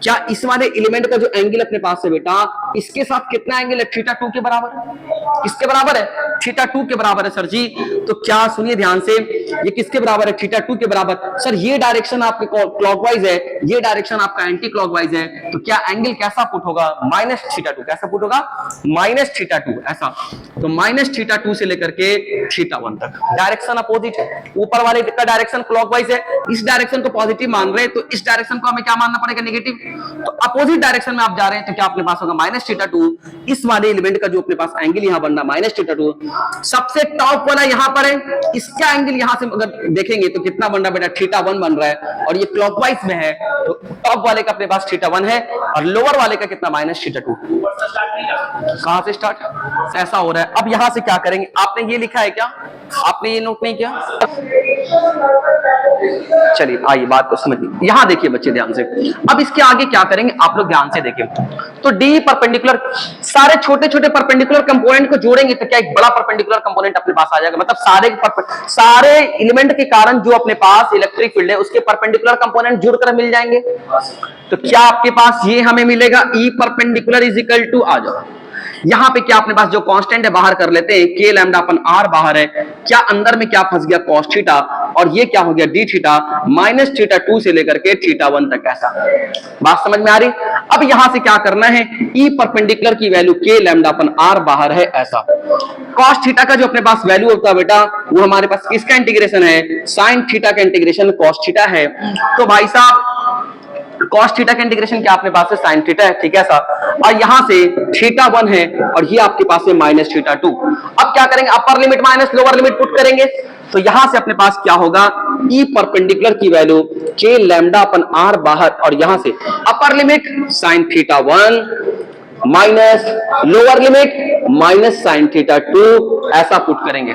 क्या इस वाले एलिमेंट का जो एंगल अपने पास है बेटा, इसके साथ कितना एंगल है, थीटा 2 के बराबर है। किसके बराबर है, थीटा 2 के बराबर है सर जी। तो क्या सुनिए ध्यान से, ये किसके बराबर है, थीटा 2 के बराबर। सर ये डायरेक्शन आपके क्लॉकवाइज है, ये डायरेक्शन आपका एंटी क्लॉकवाइज है, तो क्या एंगल कैसा पुट होगा, माइनस थीटा 2, कैसा पुट होगा, माइनस थीटा 2, ऐसा। तो माइनस थीटा 2 से लेकर के थीटा 1 तक डायरेक्शन अपोजिट है, ऊपर वाले का डायरेक्शन क्लॉकवाइज है, इस डायरेक्शन को पॉजिटिव मान रहे हैं, तो इस डायरेक्शन को हमें क्या मानना पड़ेगा, नेगेटिव। तो अपोजिट डायरेक्शन में आप जा रहे हैं, तो क्या अपने पास होगा माइनस थीटा 2, इस वाले एलिमेंट का जो अपने पास एंगल यहां बन रहा है माइनस थीटा 2, सबसे टॉप वाला यहां पर है, इसका एंगल यहां से अगर देखेंगे तो कितना बन रहा है बेटा, थीटा 1 बन रहा है, और ये क्लॉकवाइज में है, तो टॉप वाले का अपने पास थीटा 1 है, और लोअर वाले का कितना, माइनस थीटा 2। कहां से स्टार्ट, ऐसा हो रहा है। अब यहां से क्या करेंगे, आपने ये लिखा है क्या, आपने ये नोट नहीं किया, चलिए आइए बात को समझिए। यहां देखिए बच्चे ध्यान से, अब इसके आगे क्या करेंगे आप लोग ध्यान से देखिए। तो डी परपेंडिकुलर, सारे छोटे छोटे परपेंडिकुलर कंपोनेंट को जोड़ेंगे तो क्या एक बड़ा परपेंडिकुलर कंपोनेंट अपने पास आ जाएगा, मतलब सारे एलिमेंट के कारण जो अपने पास इलेक्ट्रिक फील्ड है उसके परपेंडिकुलर कंपोनेंट जुड़कर मिल जाएंगे। तो क्या आपके पास ये हमें मिलेगा, E perpendicular is equal to, आ जाओ यहां पे क्या अपने पास जो कांस्टेंट है बाहर कर लेते हैं, के लैम्डा अपन आर बाहर है, क्या अंदर में क्या फंस गया, कॉस थीटा, और ये क्या हो गया, डी थीटा, माइनस थीटा 2 से लेकर के थीटा 1 तक, ऐसा। बात समझ में आ रही। अब यहां से क्या करना है, ई परपेंडिकुलर की वैल्यू के लैम्डा अपन आर बाहर है, ऐसा। कॉस थीटा का जो अपने पास वैल्यू होता है बेटा, वो हमारे पास किसका इंटीग्रेशन है, साइन थीटा का इंटीग्रेशन कॉस थीटा है। तो भाई साहब कॉस थीटा का इंटीग्रेशन क्या अपने पास है, साइन थीटा है, ठीक है सर। और यहां से थीटा 1 है और ये आपके पास है माइनस थीटा 2। अब क्या करेंगे, upper limit minus lower limit put करेंगे, तो यहां से अपने पास क्या होगा, ई परपेंडिकुलर की वैल्यू के लैम्डा अपन आर बाहर, और यहां से upper limit sign theta 1 minus lower limit minus sign theta 2, ऐसा पुट करेंगे।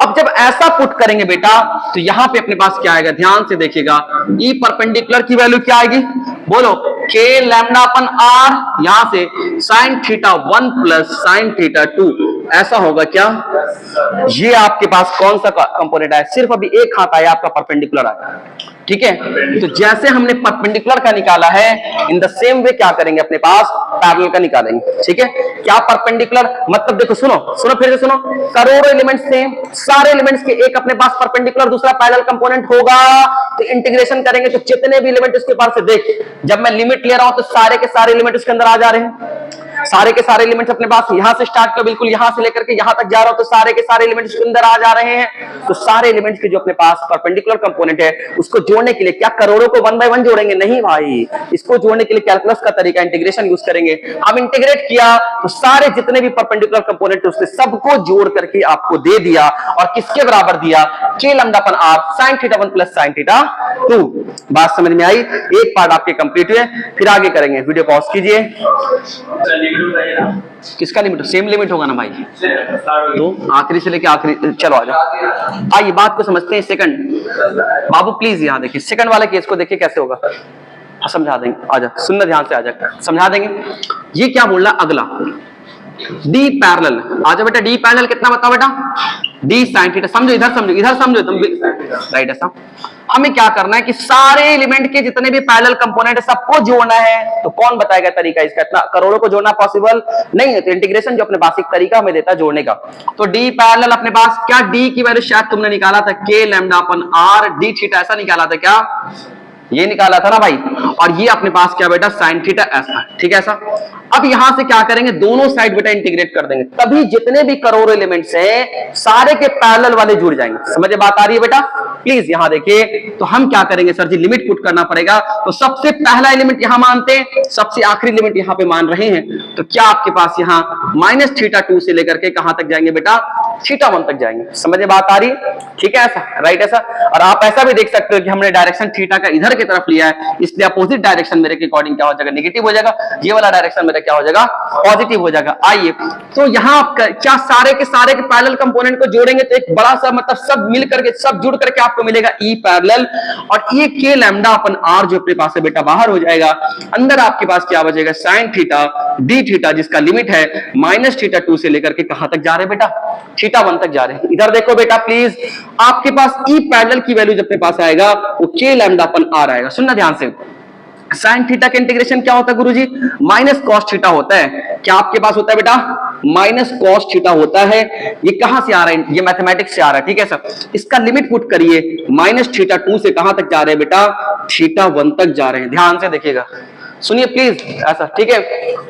अब जब ऐसा पुट करेंगे बेटा, तो यहां पे अपने पास क्या आएगा, ध्यान से देखिएगा, ई परपेंडिकुलर की वैल्यू क्या आएगी, बोलो, के लैम्डा अपन आर, यहां से sign theta 1 plus sine theta 2, ऐसा होगा क्या। ये आपके पास कौन सा कंपोनेंट आया, सिर्फ अभी एक हाथ आया आपका परपेंडिकुलर आया, ठीक है। तो जैसे हमने परपेंडिकुलर का निकाला है, इन द सेम वे क्या करेंगे, अपने पास पैरेलल का निकालेंगे, ठीक है। क्या परपेंडिकुलर मतलब, देखो सुनो सुनो फिर से सुनो, करोड़ों एलिमेंट्स थे, सारे एलिमेंट्स के एक अपने पास परपेंडिकुलर दूसरा पैरेलल कंपोनेंट होगा, तो इंटीग्रेशन करेंगे तो जितने भी एलिमेंट उसके पास से, देख जब मैं लिमिट ले रहा हूं तो सारे के सारे एलिमेंट उसके अंदर आ जा रहे हैं, सारे के सारे एलिमेंट्स अपने पास यहां से स्टार्ट कर, बिल्कुल यहां से लेकर के यहां तक जा रहा हूं, तो सारे के सारे एलिमेंट्स इसके अंदर आ जा रहे हैं। तो सारे एलिमेंट्स के जो अपने पास परपेंडिकुलर कंपोनेंट है, उसको जोड़ने के लिए क्या करोड़ों को 1 बाय 1 जोड़ेंगे, नहीं भाई, इसको जोड़ने के लिए कैलकुलस का तरीका, इंटीग्रेशन यूज करेंगे। हम इंटीग्रेट किया तो सारे जितने भी परपेंडिकुलर कंपोनेंट उसने सबको जोड़ करके आपको दे दिया, और किसके बराबर दिया, K lambda upon R sine theta 1 plus sine theta 2। बात समझ में आई? एक पार्ट आपके कंप्लीट हुए, फिर आगे करेंगे। वीडियो पॉज कीजिए। किसका लिमिट? सेम लिमिट होगा ना भाई, तो आखिरी से लेके आखिरी। चलो आ जाओ, आइए बात को समझते हैं। सेकंड बाबू प्लीज यहाँ देखिए, सेकंड वाले केस को देखिए कैसे होगा, समझा देंगे। आजा सुनना ध्यान से, आजा समझा देंगे। ये क्या बोल रहा अगला, डी पैरेलल। आजा बेटा, डी पैरेलल कितना बताओ बेटा? D sine theta. समझो इधर, समझो इधर, समझो तुम राइट। ऐसा हमें क्या करना है कि सारे एलिमेंट के जितने भी पैरेलल कंपोनेंट है सबको जोड़ना है। तो कौन बताएगा तरीका इसका? इतना करोड़ों को जोड़ना पॉसिबल नहीं है, तो इंटीग्रेशन जो अपने पास एक तरीका हमें देता है जोड़ने का। तो डी पैरेलल अपने पास क्या, डी की वैल्यू शायद तुमने निकाला था के lambda upon R D theta, ऐसा निकाला था क्या? ये निकाला था ना भाई। और ये अपने पास क्या बेटा? साइन थीटा ऐसा, ठीक है ऐसा। अब यहां से क्या करेंगे, दोनों साइड बेटा इंटीग्रेट कर देंगे, तभी जितने भी करोड़ों एलिमेंट्स हैं सारे के पैरेलल वाले जुड़ जाएंगे। समझे बात आ रही है बेटा? प्लीज यहां देखिए। तो हम क्या करेंगे सर जी, लिमिट पुट करना पड़ेगा। तो सबसे पहला एलिमेंट यहां मानते हैं, सबसे आखिरी एलिमेंट यहां पे मान रहे हैं। तो क्या आपके पास यहां माइनस थीटा 2 से लेकर के कहां तक जाएंगे बेटा? थीटा 1 तक जाएंगे। समझे बात आ रही? ठीक है ऐसा, राइट ऐसा। और आप ऐसा भी देख सकते हो कि हमने डायरेक्शन थीटा का इधर की तरफ लिया है, इसलिए अपोजिट डायरेक्शन मेरे के अकॉर्डिंग क्या हो जाएगा? नेगेटिव हो जाएगा। ये वाला डायरेक्शन मेरा क्या हो जाएगा? पॉजिटिव हो जाएगा। आइए तो यहां क्या सारे के पैरेलल कंपोनेंट को जोड़ेंगे तो एक बड़ा सा मतलब सब मिल करके सब जुड़ करके आपको मिलेगा ई पैरेलल। और ये के लैम्डा अपन आर जो अपने पास है बेटा बाहर हो जाएगा। अंदर आपके पास क्या बचेगा? साइन थीटा डी थीटा, जिसका लिमिट है माइनस थीटा 2 से लेकर के कहां तक जा रहे हैं बेटा? थीटा 1 तक जा रहे हैं। इधर देखो बेटा प्लीज, आपके पास ई पैरेलल की वैल्यू जब अपने पास आएगा वो के लैम्डा अपन आर आएगा। सुनना ध्यान से। साइन थीटा का इंटीग्रेशन क्या होता है गुरुजी? माइनस कॉस थीटा होता है। क्या आपके पास होता है बेटा? माइनस कॉस थीटा होता है। ये कहां से आ रहा है? ये मैथमेटिक्स से आ रहा है, ठीक है सर। इसका लिमिट पुट करिए, माइनस थीटा 2 से कहां तक जा रहे हैं बेटा? थीटा 1 तक जा रहे हैं। ध्यान से देखिएगा, सुनिए प्लीज ऐसा, ठीक है।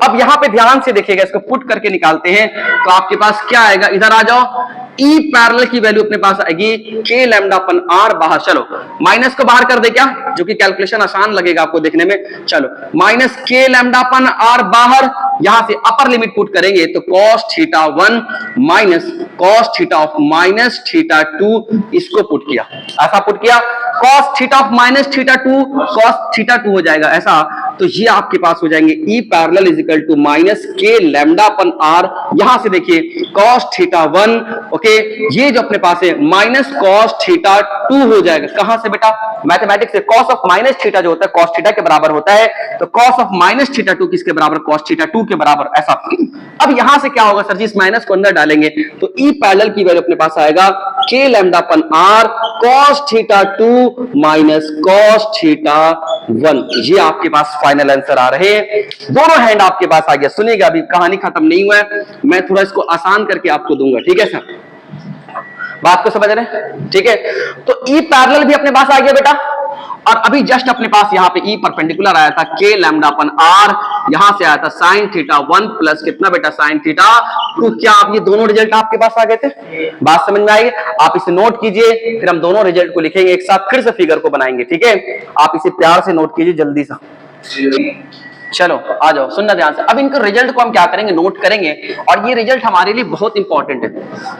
अब यहां पे ध्यान से देखिएगा, इसको पुट करके निकालते हैं तो आपके पास क्या आएगा? इधर आ जाओ। ई पैरेलल की वैल्यू अपने पास आएगी के लैम्डा अपन आर बाहर। चलो माइनस को बाहर कर दे क्या, जो कि कैलकुलेशन आसान लगेगा आपको देखने में। चलो minus K lambda upon are बाहर, यहां से अपर लिमिट पुट करेंगे तो cos theta 1 minus cos theta of minus theta 2, इसको पुट किया, ऐसा पुट किया। Cos theta of minus theta 2 cos theta 2 हो जाएगा ऐसा। तो ये आपके पास हो जाएंगे E parallel is equal to minus K lambda upon R. यहां से देखिए कॉस थीटा 1, ओके, ये जो अपने पास है माइनस कॉस थीटा 2 हो जाएगा। कहां से बेटा? मैथमेटिक्स से। कॉस ऑफ माइनस थीटा जो होता है कॉस थीटा के बराबर होता है, तो कॉस ऑफ माइनस थीटा 2 किसके बराबर? कॉस थीटा 2 के बराबर, ऐसा। अब यहां से क्या होगा सर जी? इस माइनस को अंदर डालेंगे तो ई पैरेलल की वैल्यू अपने पास आएगा K lambda upon R cos theta 2 minus cos theta 1। ये आपके पास फाइनल आंसर आ रहे हैं। दोनों हैंड आपके पास आ गया। सुनिएगा, अभी कहानी खत्म नहीं हुआ है, मैं थोड़ा इसको आसान करके आपको दूंगा, ठीक है सर? बात को समझ रहे हैं? ठीक है। तो ई पैरेलल भी अपने पास आ गया बेटा। और अभी जस्ट अपने पास यहाँ पे ई परपेंडिकुलर आया था के लैम्डा अपन आर, यहां से आया था साइन थीटा 1 प्लस कितना बेटा? Sign theta 2। क्या आप ये दोनों रिजल्ट आपके पास आ गए थे? बात समझ में आई? आप इसे नोट कीजिए, फिर हम दोनों रिजल्ट को लिखेंगे एक साथ, फिर से फिगर को बनाएंगे, ठीक है? आप इसे प्यार से नोट कीजिए जल्दी सा। चलो आ जाओ, सुनना ध्यान से। अब इनके रिजल्ट को हम क्या करेंगे? नोट करेंगे। और ये रिजल्ट हमारे लिए बहुत इंपॉर्टेंट है।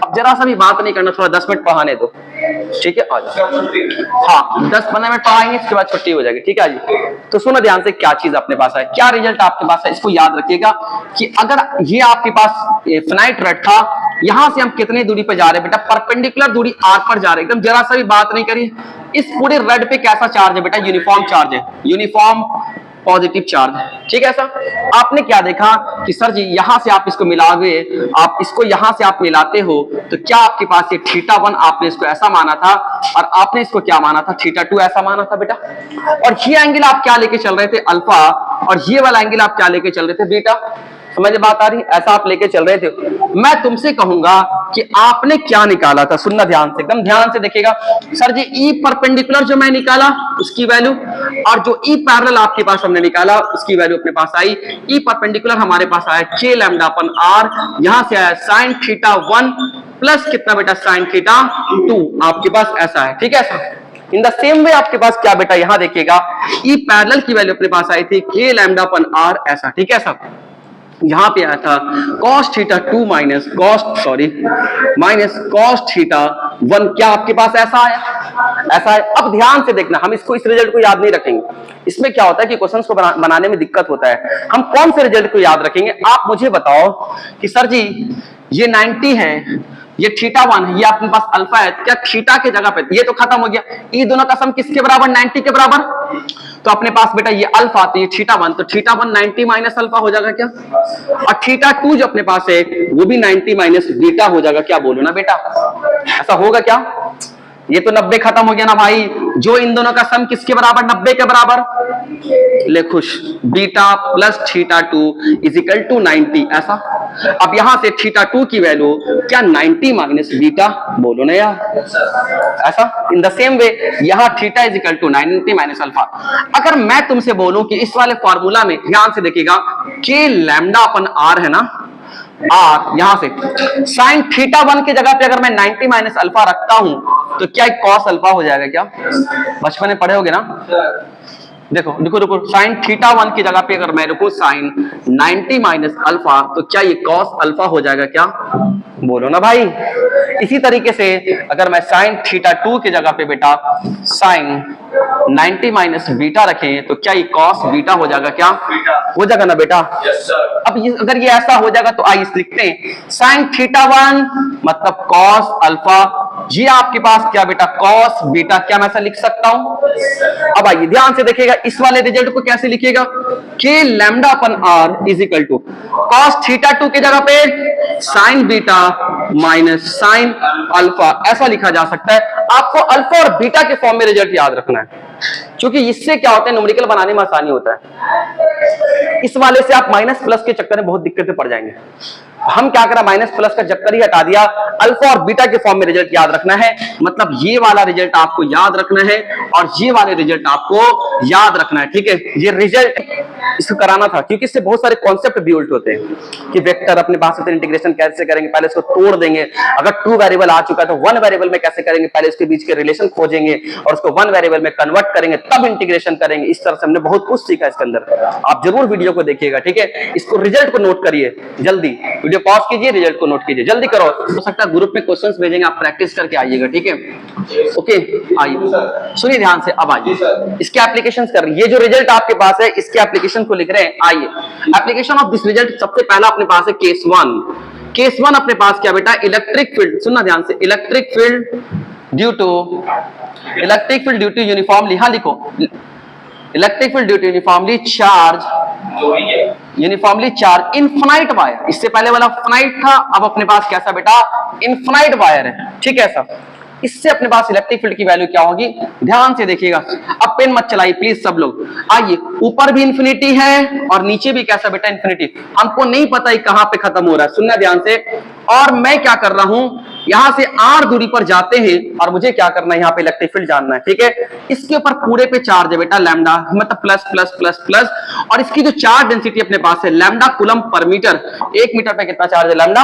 अब जरा सा भी बात नहीं करना, थोड़ा 10 मिनट पढ़ाने दो, ठीक है? आ जाओ। हाँ 10-15 मिनट पढ़ाएंगे, इसके बाद छुट्टी हो जाएगी, ठीक है जी? तो सुनो ध्यान से, क्या चीज अपने पास है, क्या रिजल्ट आपके पास है, इसको याद रखिएगा कि अगर ये आपके पास फिनाइट रड था, यहां से हम कितनी दूरी पे जा रहे हैं बेटा? परपेंडिकुलर दूरी आर पर जा रहे हैं। एकदम जरा सा भी बात नहीं करी। इस पूरे रड पे कैसा चार्ज है बेटा? यूनिफॉर्म चार्ज है, यूनिफॉर्म पॉजिटिव चार्ज, ठीक है सर? आपने क्या देखा कि सर जी यहां से आप इसको मिलाओगे, आप इसको यहां से आप मिलाते हो तो क्या आपके पास ये थीटा 1 आपने इसको ऐसा माना था और आपने इसको क्या माना था? थीटा 2 ऐसा माना था बेटा। और ये एंगल आप क्या लेके चल रहे थे? अल्फा। और ये वाला एंगल आप क्या लेके चल रहे थे? बीटा। समझ बात आ रही? ऐसा आप लेके चल रहे थे। मैं तुमसे कहूंगा कि आपने क्या निकाला था? सुनना ध्यान से, एकदम ध्यान से देखिएगा। सर जी ई परपेंडिकुलर जो मैं निकाला उसकी वैल्यू, और जो ई पैरेलल आपके पास हमने निकाला उसकी वैल्यू अपने पास आई। ई परपेंडिकुलर हमारे पास आया के लैम्डा अपन आर, यहां से आया साइन थीटा 1 प्लस कितना बेटा? साइन थीटा 2 आपके पास ऐसा है, ठीक है सर? इन द सेम वे आपके पास क्या बेटा? यहां देखिएगा ई पैरेलल की वैल्यू अपने पास आई थी के लैम्डा अपन आर, ऐसा, ठीक है सर? यहां पे आया था cos theta 2 minus cos theta 1, क्या आपके पास ऐसा आया? ऐसा है। अब ध्यान से देखना, हम इसको इस रिजल्ट को याद नहीं रखेंगे। इसमें क्या होता है कि क्वेश्चंस को बनाने में दिक्कत होता है। हम कौन से रिजल्ट को याद रखेंगे? आप मुझे बताओ कि सर जी ये 90 है, ये थीटा 1 है, ये अपने पास अल्फा है, क्या थीटा के जगह पे ये तो खत्म हो गया, ये दोनों का सम किसके बराबर? 90 के बराबर। तो अपने पास बेटा ये अल्फा, तो ये थीटा 1, तो थीटा 1 90 माइनस अल्फा हो जाएगा क्या? और थीटा 2 जो अपने पास है वो भी 90 माइनस बीटा हो जाएगा क्या? बोलो ना बेटा, ऐसा होगा क्या? ये तो 90 खत्म हो गया ना भाई। जो इन दोनों का सम किसके बराबर? 90 के बराबर। ले खुश, beta plus theta 2 is equal to 90, ऐसा। अब यहां से थीटा 2 की वैल्यू क्या? 90 माइनस बीटा, बोलो ना यार, ऐसा। इन द सेम वे यहां theta is equal to 90 minus alpha. अगर मैं तुमसे बोलूं कि इस वाले फॉर्मूला में ध्यान से देखिएगा, के लैम्डा अपन आर है ना, आर, यहां से साइन थीटा 1 की जगह पे अगर मैं 90 माइनस अल्फा रखता हूं तो क्या एक कॉस अल्फा हो जाएगा क्या? बचपन में पढ़े होगे ना। देखो रुको रुको, साइन थीटा 1 की जगह पे अगर मैं रखूं साइन 90 माइनस अल्फा तो क्या ये कॉस अल्फा हो जाएगा क्या? बोलो ना भाई। इसी तरीके से अगर मैं साइन थीटा 2 की जगह पे बेटा साइन 90 माइनस बीटा रखें तो क्या ये कॉस बीटा हो जाएगा क्या? हो जाएगा ना बेटा। अब अगर ये ऐसा हो जाएगा तो आइए लिखते हैं साइन थीटा 1 मतलब कॉस अल्फा, ये आपके पास क्या बेटा? Cos beta. क्या मैं ऐसा लिख सकता हूं? अब आइए ध्यान से देखिएगा, इस वाले रिजल्ट को कैसे लिखिएगा? K lambda upon R is equal to cos theta 2 की जगह पे sine beta minus sine alpha, ऐसा लिखा जा सकता है। आपको अल्फा और बीटा के फॉर्म में रिजल्ट याद रखना है, क्योंकि इससे क्या होता है, न्यूमेरिकल बनाने में आसानी होता है। इस वाले से आप माइनस प्लस के चक्कर में बहुत दिक्कतें पड़ जाएंगे। हम क्या करा, माइनस प्लस का चक्कर ही हटा दिया, अल्फा और बीटा के फॉर्म में रिजल्ट याद रखना है। मतलब ये वाला रिजल्ट आपको याद रखना है और ये वाले रिजल्ट आपको याद रखना है, ठीक है। ये रिजल्ट इसको कराना था क्योंकि इससे बहुत सारे कॉन्सेप्ट बिल्ड होते हैं कि वेक्टर अपने पास से इंटीग्रेशन कैसे करेंगे, पहले इसको तोड़ देंगे। अगर 2 वेरिएबल आ चुका है तो 1 वेरिएबल में कैसे करेंगे, पहले इसके बीच के रिलेशन खोजेंगे और उसको 1 वेरिएबल में कन्वर्ट करेंगे, तब इंटीग्रेशन करेंगे। इस तरह से हमने बहुत कुछ सीखा इसके अंदर। आप जरूर वीडियो को देखिएगा, ठीक है। इसको रिजल्ट को नोट करिए, जल्दी वीडियो पॉज कीजिए, रिजल्ट को नोट कीजिए, जल्दी करो। हो सकता है ग्रुप में क्वेश्चंस भेजेंगे, आप प्रैक्टिस करके आइएगा, ठीक है। ओके, आइए सुनिए ध्यान से। अब आइए इसके एप्लीकेशंस कर, ये जो रिजल्ट आपके पास है इसके एप्लीकेशन को लिख रहे हैं। आइए एप्लीकेशन ऑफ दिस रिजल्ट, सबसे पहला अपने पास है केस 1। केस 1 अपने पास क्या बेटा? इलेक्ट्रिक फील्ड, सुनना ध्यान से, electric field due to uniformly, हाँ लिखो, electric field due to uniformly charge infinite wire. इससे पहले वाला फिनाइट था, अब अपने पास कैसा बेटा? इनफिनाइट वायर है, ठीक है। ऐसा इससे अपने पास इलेक्ट्रिक फील्ड की वैल्यू क्या होगी? ध्यान से देखिएगा, अब पेन मत चलाइए प्लीज सब लोग। आइए, ऊपर भी इंफिनिटी है और नीचे भी कैसा बेटा? इंफिनिटी। हमको नहीं पता कहां पे खत्म हो रहा है, सुनना ध्यान से। और मैं क्या कर रहा हूं, यहां से r दूरी पर जाते हैं और मुझे क्या करना है, यहां पे इलेक्ट्रिक फील्ड जानना है, ठीक है। इसके ऊपर पूरे पे चार्ज है बेटा लैम्डा, मतलब प्लस प्लस प्लस प्लस, और इसकी जो चार्ज डेंसिटी अपने पास है lambda coulomb per metre. 1 metre पे कितना चार्ज है? लैम्डा।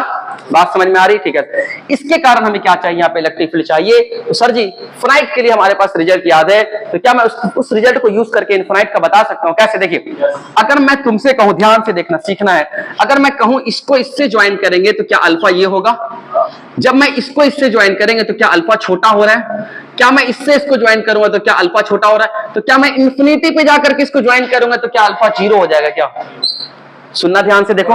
बात समझ में आ रही, ठीक है। इसके कारण हमें क्या चाहिए? यहाँ पे इलेक्ट्रिक फील्ड चाहिए। तो सर जी फिनाइट के लिए हमारे पास रिजल्ट याद है, तो क्या मैं उस रिजल्ट को यूज करके इनफिनाइट का बता सकता हूं? कैसे? देखिए, अगर मैं तुमसे कहूं, ध्यान से देखना, सीखना है। अगर मैं कहूं इसको इससे ज्वाइन करेंगे तो क्या अल्फा ये होगा? जब मैं इसको इससे ज्वाइन करेंगे तो क्या अल्फा छोटा हो रहा है? क्या मैं इससे इसको ज्वाइन करूंगा तो क्या अल्फा छोटा हो रहा है? तो क्या मैं इंफिनिटी पे जाकर के इसको ज्वाइन करूंगा तो क्या अल्फा 0 हो जाएगा क्या? सुनना ध्यान से, देखो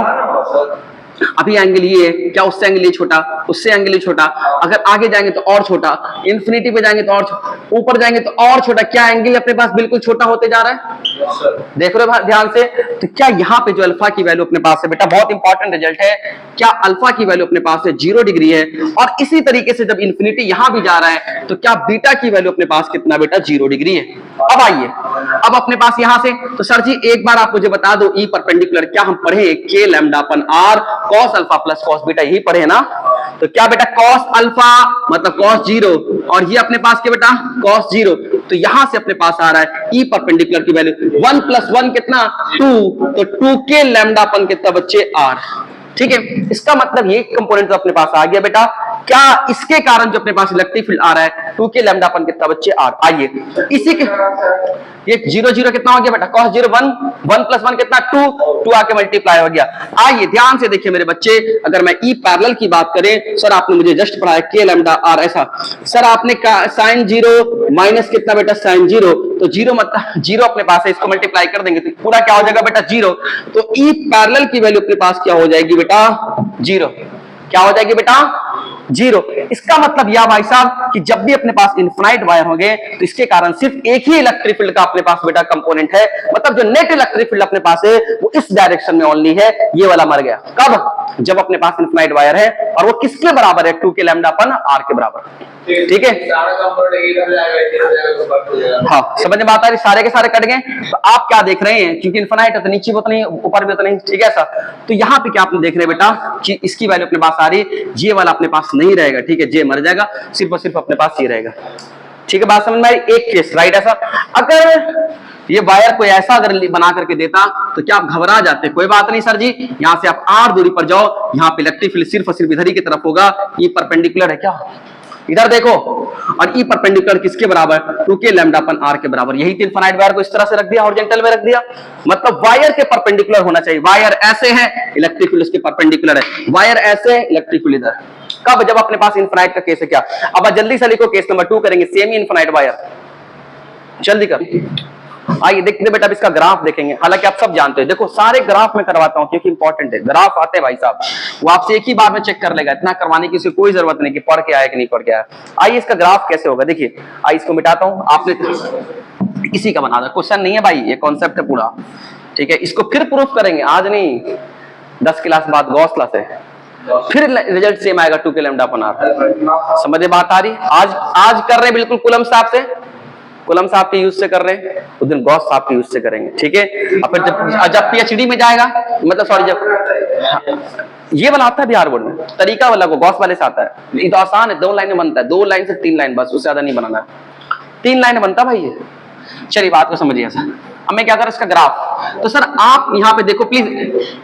अभी एंगल ये है, क्या उससे एंगल ये छोटा, उससे एंगल ये छोटा, अगर आगे जाएंगे तो और छोटा, इंफिनिटी पे जाएंगे तो और, ऊपर जाएंगे तो और छोटा। क्या एंगल अपने पास बिल्कुल छोटा होते जा रहा है? देख रहे हो ध्यान से। तो क्या यहाँ पे जो अल्फा की वैल्यू अपने पास है बेटा, बहुत इंपॉर्टेंट रिजल्ट है, क्या अल्फा की वैल्यू अपने पास है 0 डिग्री है। और इसी तरीके से जब इंफिनिटी यहां भी जा रहा है तो क्या बीटा की वैल्यू अपने पास कितना बेटा? 0 डिग्री है। अब आइए, अब अपने पास यहां से, तो सर जी एक बार आप मुझे बता दो, ई परपेंडिकुलर क्या हम पढ़े? K lambda upon R cos alpha plus cos beta, यही पढ़े ना। तो क्या बेटा? कॉस अल्फा मतलब कॉस 0, और ये अपने पास क्या बेटा? कॉस 0। तो यहां से अपने पास आ रहा है ई परपेंडिकुलर की वैल्यू 1 + 1 कितना? 2। तो 2 के लैम्डा अपन कितना बच्चे? आर, ठीक है। इसका मतलब ये कंपोनेंट तो अपने पास आ गया बेटा, क्या इसके कारण जो अपने पास इलेक्ट्रिक फील्ड आ रहा है 2k लैम्डा अपन कितना बच्चे आर। आइए इसी के ये 0 0 कितना हो गया बेटा cos 0 1 1 + 1 कितना 2 2 आके मल्टीप्लाई हो गया। आइए ध्यान से देखिए मेरे बच्चे, अगर मैं ई पैरेलल की बात करें, सर आपने मुझे जस्ट पढ़ाया k लैम्डा आर ऐसा, सर आपने sin 0 माइनस कितना बेटा sin 0, तो 0 मतलब 0 अपने पास है, इसको मल्टीप्लाई कर देंगे तो पूरा क्या हो जाएगा बेटा 0। तो ई पैरेलल की वैल्यू अपने पास क्या हो जाएगी बेटा 0, क्या हो जाएगी बेटा 0। इसका मतलब यह भाई साहब कि जब भी अपने पास इनफिनाइट वायर होंगे तो इसके कारण सिर्फ एक ही इलेक्ट्रिक फील्ड का अपने पास बेटा कंपोनेंट है, मतलब जो नेट इलेक्ट्रिक फील्ड अपने पास है वो इस डायरेक्शन में ओनली है, ये वाला मर गया। कब? जब अपने पास इनफिनाइट वायर है और वो किसके बराबर है 2k लैम्डा अपन आर के बराबर, ठीक है। हाँ समझ में आता है, सारे के सारे कट गए। तो आप क्या देख रहे हैं, क्योंकि इनफिनाइट है तो नीचे भी उतना ही ऊपर भी उतना ही, ठीक है ऐसा। तो यहाँ पे क्या आपने देख रहे हैं बेटा कि इसकी वैल्यू अपने पास आ रही, ये वाला अपने पास नहीं रहेगा, ठीक है, जे मर जाएगा, सिर्फ और सिर्फ अपने पास ये रहेगा, ठीक है। बात समझ में आई? एक केस राइट ऐसा, अगर ये वायर कोई ऐसा अगर बना करके देता तो क्या आप घबरा जाते? कोई बात नहीं सर जी, यहां से आप r दूरी पर जाओ, यहाँ पे इलेक्ट्रिक फील्ड सिर्फ और सिर्फ इधर ही की तरफ होगा, ये परपेंडिकुलर है क्या, इधर देखो, और ई परपेंडिकुलर किसके बराबर 2k लैम्डा अपन r के बराबर। यही तो इनफिनाइट वायर को इस तरह से रख दिया, हॉरिजॉन्टल में रख दिया, मतलब वायर के परपेंडिकुलर होना चाहिए। वायर ऐसे है, इलेक्ट्रिक फील्ड उसके परपेंडिकुलर है, वायर ऐसे, इलेक्ट्रिक फील्ड इधर। कब? जब अपने पास इनफिनाइट का केस है। क्या अब जल्दी से लिखो, केस नंबर 2 करेंगे, सेमी इनफिनाइट वायर, जल्दी कर। आइए देखते बेटा, अब इसका ग्राफ देखेंगे, हालांकि आप सब जानते हैं, देखो सारे ग्राफ में करवाता हूं क्योंकि इंपॉर्टेंट है। ग्राफ आते हैं भाई साहब, वो आपसे एक ही बार में चेक कर लेगा, इतना करवाने की कोई जरूरत नहीं कि पढ़ के आया कि नहीं पढ़ के आया। आइए इसका ग्राफ कैसे होगा देखिए, आइए इसको मिटाता हूं, आपने इसी का बना था, क्वेश्चन नहीं है भाई, ये कॉन्सेप्ट है पूरा, ठीक है। इसको फिर प्रूफ करेंगे, आज नहीं 10 क्लास बाद, गॉस क्लास है, फिर रिजल्ट सेम आएगा 2k लैम्डा अपन आर। समझे बात आ रही? आज कर रहे हैं बिल्कुल कुलम साहब से, कुलम साहब के यूज से कर रहे हैं, उस दिन गॉस साहब के यूज से करेंगे, ठीक है। और फिर जब पीएचडी में जाएगा, मतलब सॉरी जब ये वाला आता है बिहार बोर्ड में, तरीका वाला को गॉस वाले से आता है, ये तो आसान है, 2 लाइन में बनता है, 2 लाइन से 3 लाइन, बस उससे ज्यादा नहीं बनाना है, 3 लाइन में बनता भाई ये। चलिए बात को समझिए सर, अब मैं क्या कर इसका ग्राफ, तो सर आप यहाँ पे देखो प्लीज,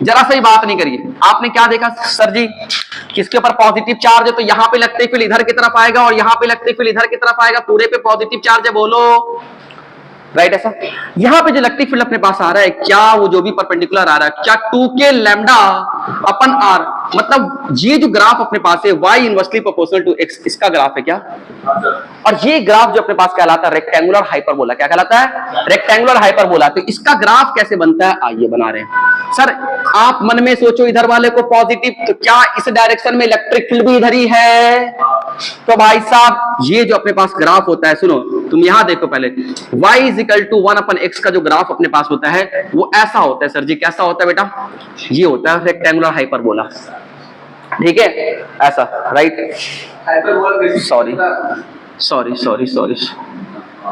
जरा सा ही बात नहीं करिए। आपने क्या देखा सर जी, किसके ऊपर पॉजिटिव चार्ज है, तो यहाँ पे इलेक्ट्रिक फील्ड इधर की तरफ आएगा और यहाँ पे इलेक्ट्रिक फील्ड इधर की तरफ आएगा, पूरे पे पॉजिटिव चार्ज है, बोलो राइट ऐसा। यहाँ पे जो इलेक्ट्रिक फील्ड अपने पास आ रहा है, क्या वो जो भी परपेंडिकुलर आ रहा है, क्या 2k लैम्डा अपन आर, मतलब ये जो ग्राफ अपने पास है y inversely proportional to x, इसका ग्राफ है क्या। और ये ग्राफ जो अपने पास कहलाता है रेक्टेंगुलर हाइपरबोला, क्या कहलाता है रेक्टेंगुलर हाइपरबोला। तो इसका ग्राफ कैसे बनता है, आइए बना रहे हैं। सर आप मन में सोचो, इधर वाले को पॉजिटिव, तो क्या इस डायरेक्शन में इलेक्ट्रिक फील्ड भी इधर ही है, तो भाई साहब ये जो अपने पास ग्राफ होता है, सुनो तुम यहां देखो पहले, y = 1/x का जो ग्राफ अपने पास होता है वो ऐसा होता है सर जी, कैसा होता है बेटा, ये होता है रेक्टेंगुलर हाइपरबोला, ठीक है ऐसा, राइट सॉरी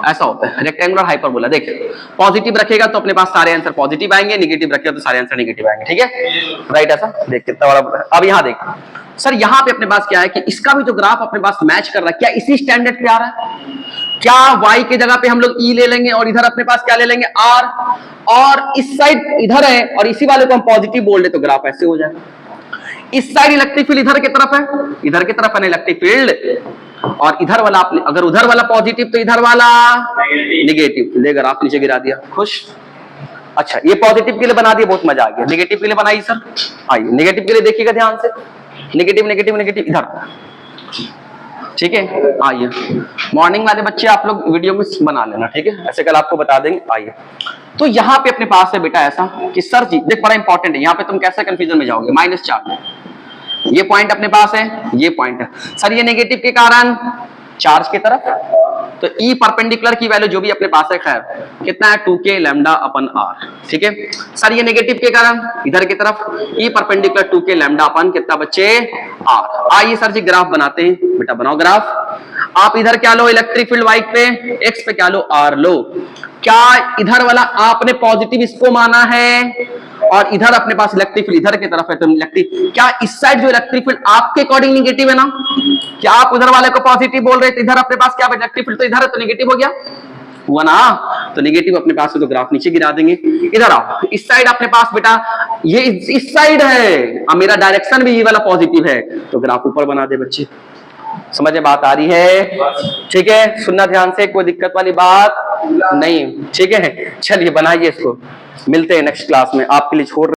ऐसा होता है रेक्टेंगुलर हाइपरबोला। देखिए पॉजिटिव रखेगा तो अपने पास सारे आंसर पॉजिटिव आएंगे, नेगेटिव रखेगा तो सारे आंसर नेगेटिव आएंगे, ठीक है राइट ऐसा। देख कितना बड़ा। अब यहाँ देख सर, यहाँ पे अपने पास क्या है कि इसका भी जो ग्राफ अपने पास मैच कर रहा है, क्या इसी स्टैंडर्ड पे आ रहा है, क्या y के जगह पे हम लोग e ले लेंगे और इधर अपने पास क्या ले लेंगे r, और इस साइड इधर है और इसी वाले को हम पॉजिटिव बोल दे तो ग्राफ ऐसे हो जाएगा। इस साइड इलेक्ट्रिक फील्ड इधर की तरफ है, इधर की तरफ है ना इलेक्ट्रिक फील्ड, और इधर वाला आपने अगर उधर वाला पॉजिटिव तो इधर वाला नेगेटिव, ले ग्राफ नीचे गिरा दिया, खुश। अच्छा ये पॉजिटिव के लिए बना दिया, बहुत मजा आ गया। नेगेटिव के लिए बनाई सर, आइए नेगेटिव के लिए देखिएगा ध्यान से, नेगेटिव नेगेटिव नेगेटिव इधर, ठीक है। आइए मॉर्निंग वाले बच्चे आप लोग वीडियो में बना लेना, ठीक है, ऐसे कल आपको बता देंगे। आइए तो यहाँ पे अपने पास है बेटा ऐसा कि सर जी देख बड़ा इंपॉर्टेंट है, यहाँ पे तुम कैसे कंफ्यूजन में जाओगे, -4 ये पॉइंट अपने पास है, ये पॉइंट है सर, ये नेगेटिव के कारण चार्ज की तरफ, तो ई परपेंडिकुलर की वैल्यू जो भी अपने पास है खैर कितना है 2k लैम्डा अपन आर, ठीक है सर। ये नेगेटिव के कारण इधर की तरफ ई परपेंडिकुलर 2k लैम्डा अपन कितना बच्चे आर। आइए सर जी ग्राफ बनाते हैं, बेटा बनाओ ग्राफ। आप इधर क्या लो इलेक्ट्रिक फील्ड वाई पे, एक्स पे क्या लो आर लो। क्या इधर वाला आपने पॉजिटिव इसको माना है और इधर अपने पास इलेक्ट्रिक फील्ड इधर की तरफ है, तो इलेक्ट्रिक क्या इस साइड जो इलेक्ट्रिक फील्ड आपके अकॉर्डिंग नेगेटिव है ना, क्या आप उधर वाले को पॉजिटिव बोल रहे थे, इधर अपने पास क्या इलेक्ट्रिक फील्ड तो इधर है तो नेगेटिव हो गया, हुआ ना, तो नेगेटिव अपने पास है तो ग्राफ नीचे गिरा देंगे। इधर आओ, इस साइड अपने पास बेटा ये इस साइड है और मेरा डायरेक्शन भी ये वाला पॉजिटिव है, तो ग्राफ ऊपर बना दे बच्चे, समझ में बात आ रही है? ठीक है, सुनना ध्यान से, कोई दिक्कत वाली बात नहीं। ठीक है, चलिए बनाइए इसको, मिलते हैं नेक्स्ट क्लास में, आपके लिए छोड़